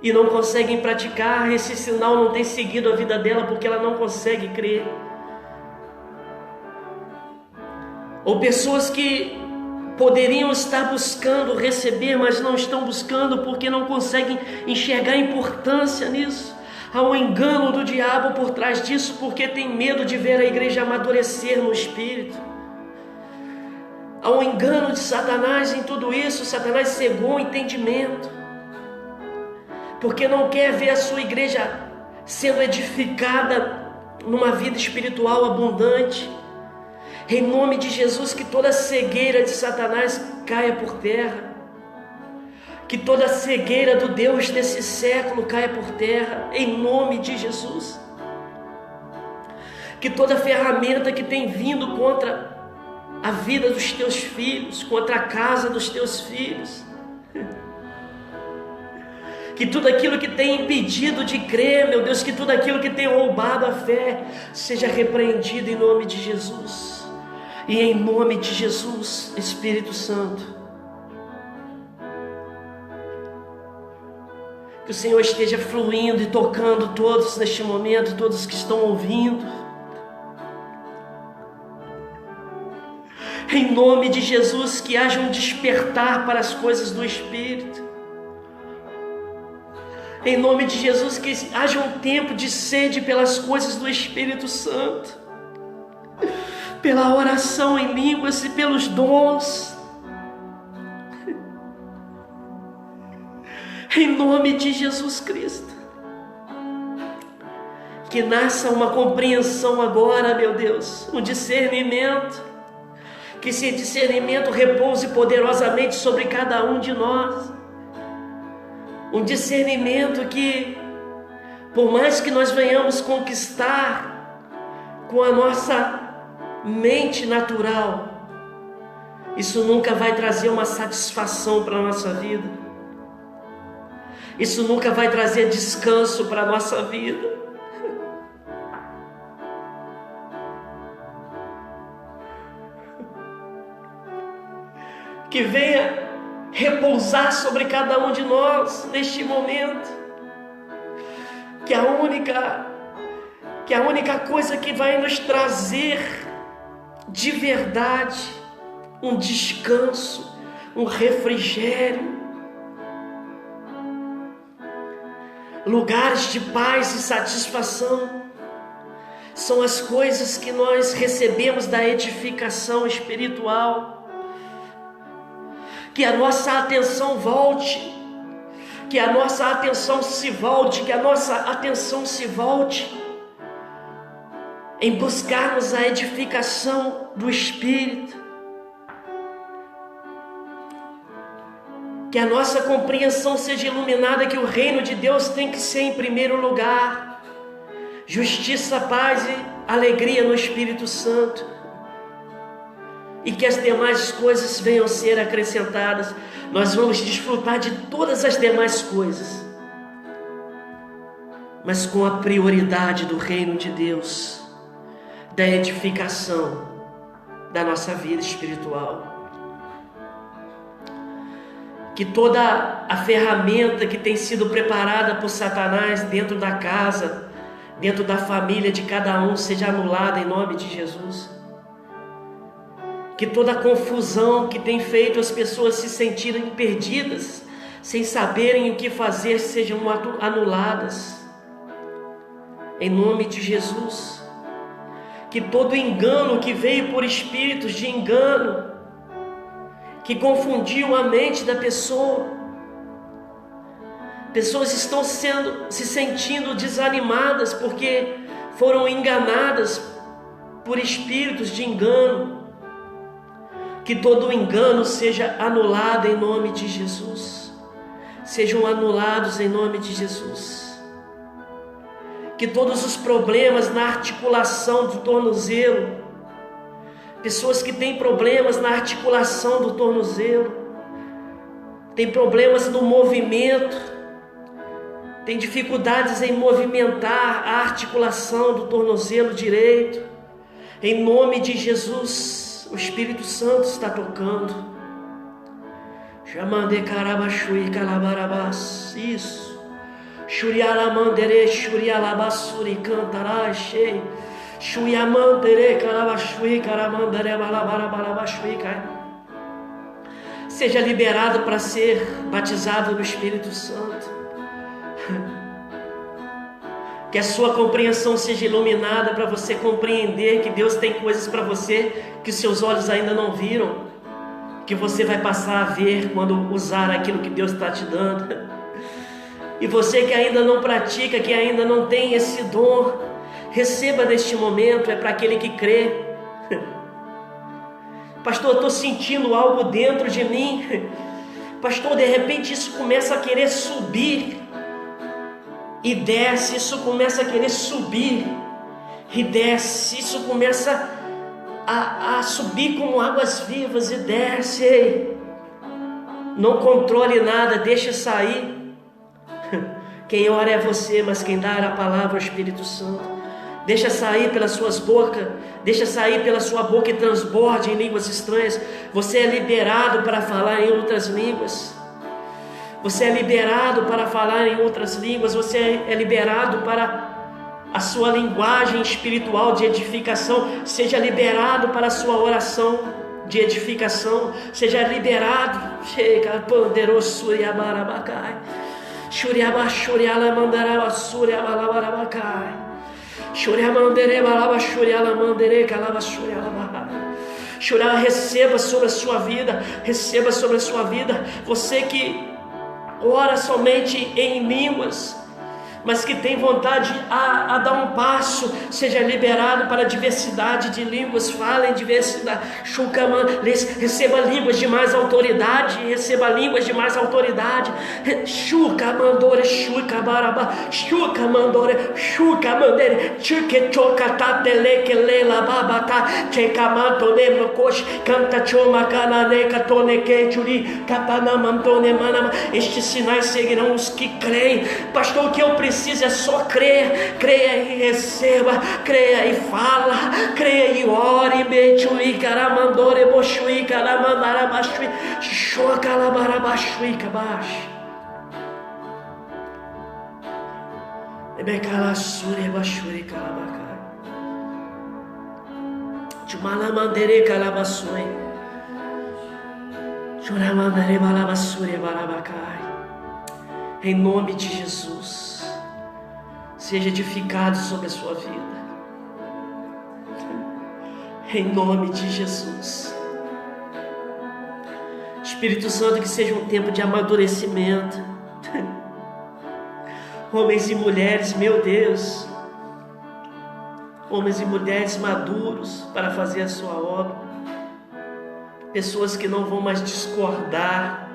e não conseguem praticar. Esse sinal não tem seguido a vida dela porque ela não consegue crer. Ou pessoas que poderiam estar buscando receber, mas não estão buscando porque não conseguem enxergar a importância nisso. Há um engano do diabo por trás disso, porque tem medo de ver a igreja amadurecer no Espírito. Há um engano de Satanás em tudo isso. Satanás cegou o entendimento, porque não quer ver a sua igreja sendo edificada numa vida espiritual abundante. Em nome de Jesus, que toda cegueira de Satanás caia por terra, que toda cegueira do Deus desse século caia por terra, em nome de Jesus. Que toda ferramenta que tem vindo contra a vida dos teus filhos, contra a casa dos teus filhos, que tudo aquilo que tem impedido de crer, meu Deus, que tudo aquilo que tem roubado a fé, seja repreendido em nome de Jesus. E em nome de Jesus, Espírito Santo, que o Senhor esteja fluindo e tocando todos neste momento, todos que estão ouvindo. Em nome de Jesus, que haja um despertar para as coisas do Espírito. Em nome de Jesus, que haja um tempo de sede pelas coisas do Espírito Santo, pela oração em línguas e pelos dons. Em nome de Jesus Cristo. Que nasça uma compreensão agora, meu Deus, um discernimento. Que esse discernimento repouse poderosamente sobre cada um de nós. Um discernimento que, por mais que nós venhamos conquistar com a nossa mente natural, isso nunca vai trazer uma satisfação para a nossa vida. Isso nunca vai trazer descanso para a nossa vida. Que venha repousar sobre cada um de nós neste momento, que a única coisa que vai nos trazer de verdade um descanso, um refrigério, lugares de paz e satisfação, são as coisas que nós recebemos da edificação espiritual. Que a nossa atenção volte, que a nossa atenção se volte em buscarmos a edificação do Espírito. Que a nossa compreensão seja iluminada, que o reino de Deus tem que ser em primeiro lugar. Justiça, paz e alegria no Espírito Santo. E que as demais coisas venham a ser acrescentadas. Nós vamos desfrutar de todas as demais coisas, mas com a prioridade do reino de Deus, da edificação da nossa vida espiritual. Que toda a ferramenta que tem sido preparada por Satanás dentro da casa, dentro da família de cada um, seja anulada em nome de Jesus. Que toda a confusão que tem feito as pessoas se sentirem perdidas, sem saberem o que fazer, sejam anuladas em nome de Jesus. Que todo engano que veio por espíritos de engano, que confundiu a mente da pessoa, pessoas estão se sentindo desanimadas porque foram enganadas por espíritos de engano. Que todo engano seja anulado em nome de Jesus. Sejam anulados em nome de Jesus. Que todos os problemas na articulação do tornozelo, pessoas que têm problemas na articulação do tornozelo, têm problemas no movimento, têm dificuldades em movimentar a articulação do tornozelo direito, em nome de Jesus. O Espírito Santo está tocando. Chamande carabachui calabarabás. Isso. Shurialamandere shurialabasuri cantarachei. Shuyamandere calabachui caramandere balabarabarabachui. Seja liberado para ser batizado no Espírito Santo. Que a sua compreensão seja iluminada para você compreender que Deus tem coisas para você que seus olhos ainda não viram, que você vai passar a ver quando usar aquilo que Deus está te dando. E você que ainda não pratica, que ainda não tem esse dom, receba neste momento, é para aquele que crê. Pastor, eu estou sentindo algo dentro de mim. Pastor, de repente isso começa a querer subir e desce, isso começa a querer subir e desce, isso começa a subir como águas vivas e desce. Ei, não controle nada, deixa sair. Quem ora é você, mas quem dá a palavra é o Espírito Santo. Deixa sair pelas suas bocas, deixa sair pela sua boca e transborde em línguas estranhas. Você é liberado para falar em outras línguas. Você é liberado para falar em outras línguas. Você é liberado para a sua linguagem espiritual de edificação. Seja liberado para a sua oração de edificação. Seja liberado. Chega, poderoso e amarabacai. Shuriaba Shuriala Mandaraba Suriabalabarabakai. Shuriamandere Balaba Shuriala Mandere Calaba Shuriala. Shuriala, receba sobre a sua vida, receba sobre a sua vida. Você que ora somente em línguas, mas que tem vontade a dar um passo, seja liberado para a diversidade de línguas, fala em diversidade, receba línguas de mais autoridade, receba línguas de mais autoridade, estes sinais seguirão os que creem. Pastor, o que eu preciso é só crer. Creia e receba, creia e fala, creia e ore. Betui caramandore bochui caramandarabashui chocalabarabashui cabash ebecalassure bashuri calabacai chumalamandere calabassui churamandare balabassure balabacai. Em nome de Jesus, seja edificado sobre a sua vida. Em nome de Jesus. Espírito Santo, que seja um tempo de amadurecimento. Homens e mulheres, meu Deus, homens e mulheres maduros para fazer a sua obra. Pessoas que não vão mais discordar.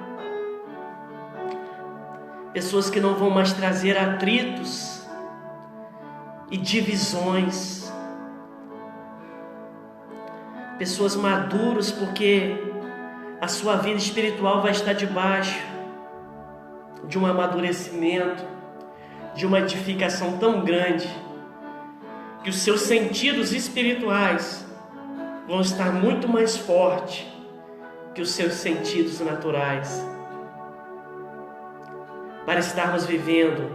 Pessoas que não vão mais trazer atritos e divisões. Pessoas maduras, porque a sua vida espiritual vai estar debaixo de um amadurecimento, de uma edificação tão grande, que os seus sentidos espirituais vão estar muito mais fortes que os seus sentidos naturais, para estarmos vivendo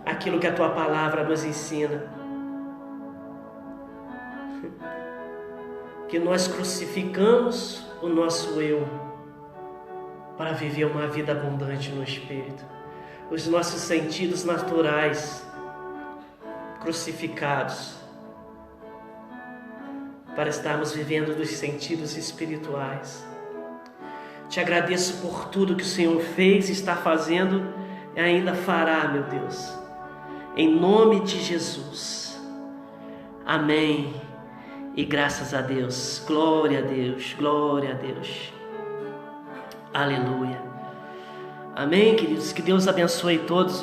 aquilo que a Tua palavra nos ensina. Que nós crucificamos o nosso eu para viver uma vida abundante no Espírito. Os nossos sentidos naturais crucificados para estarmos vivendo dos sentidos espirituais. Te agradeço por tudo que o Senhor fez, está fazendo e ainda fará, meu Deus. Em nome de Jesus. Amém. E graças a Deus. Glória a Deus. Glória a Deus. Aleluia. Amém, queridos. Que Deus abençoe todos.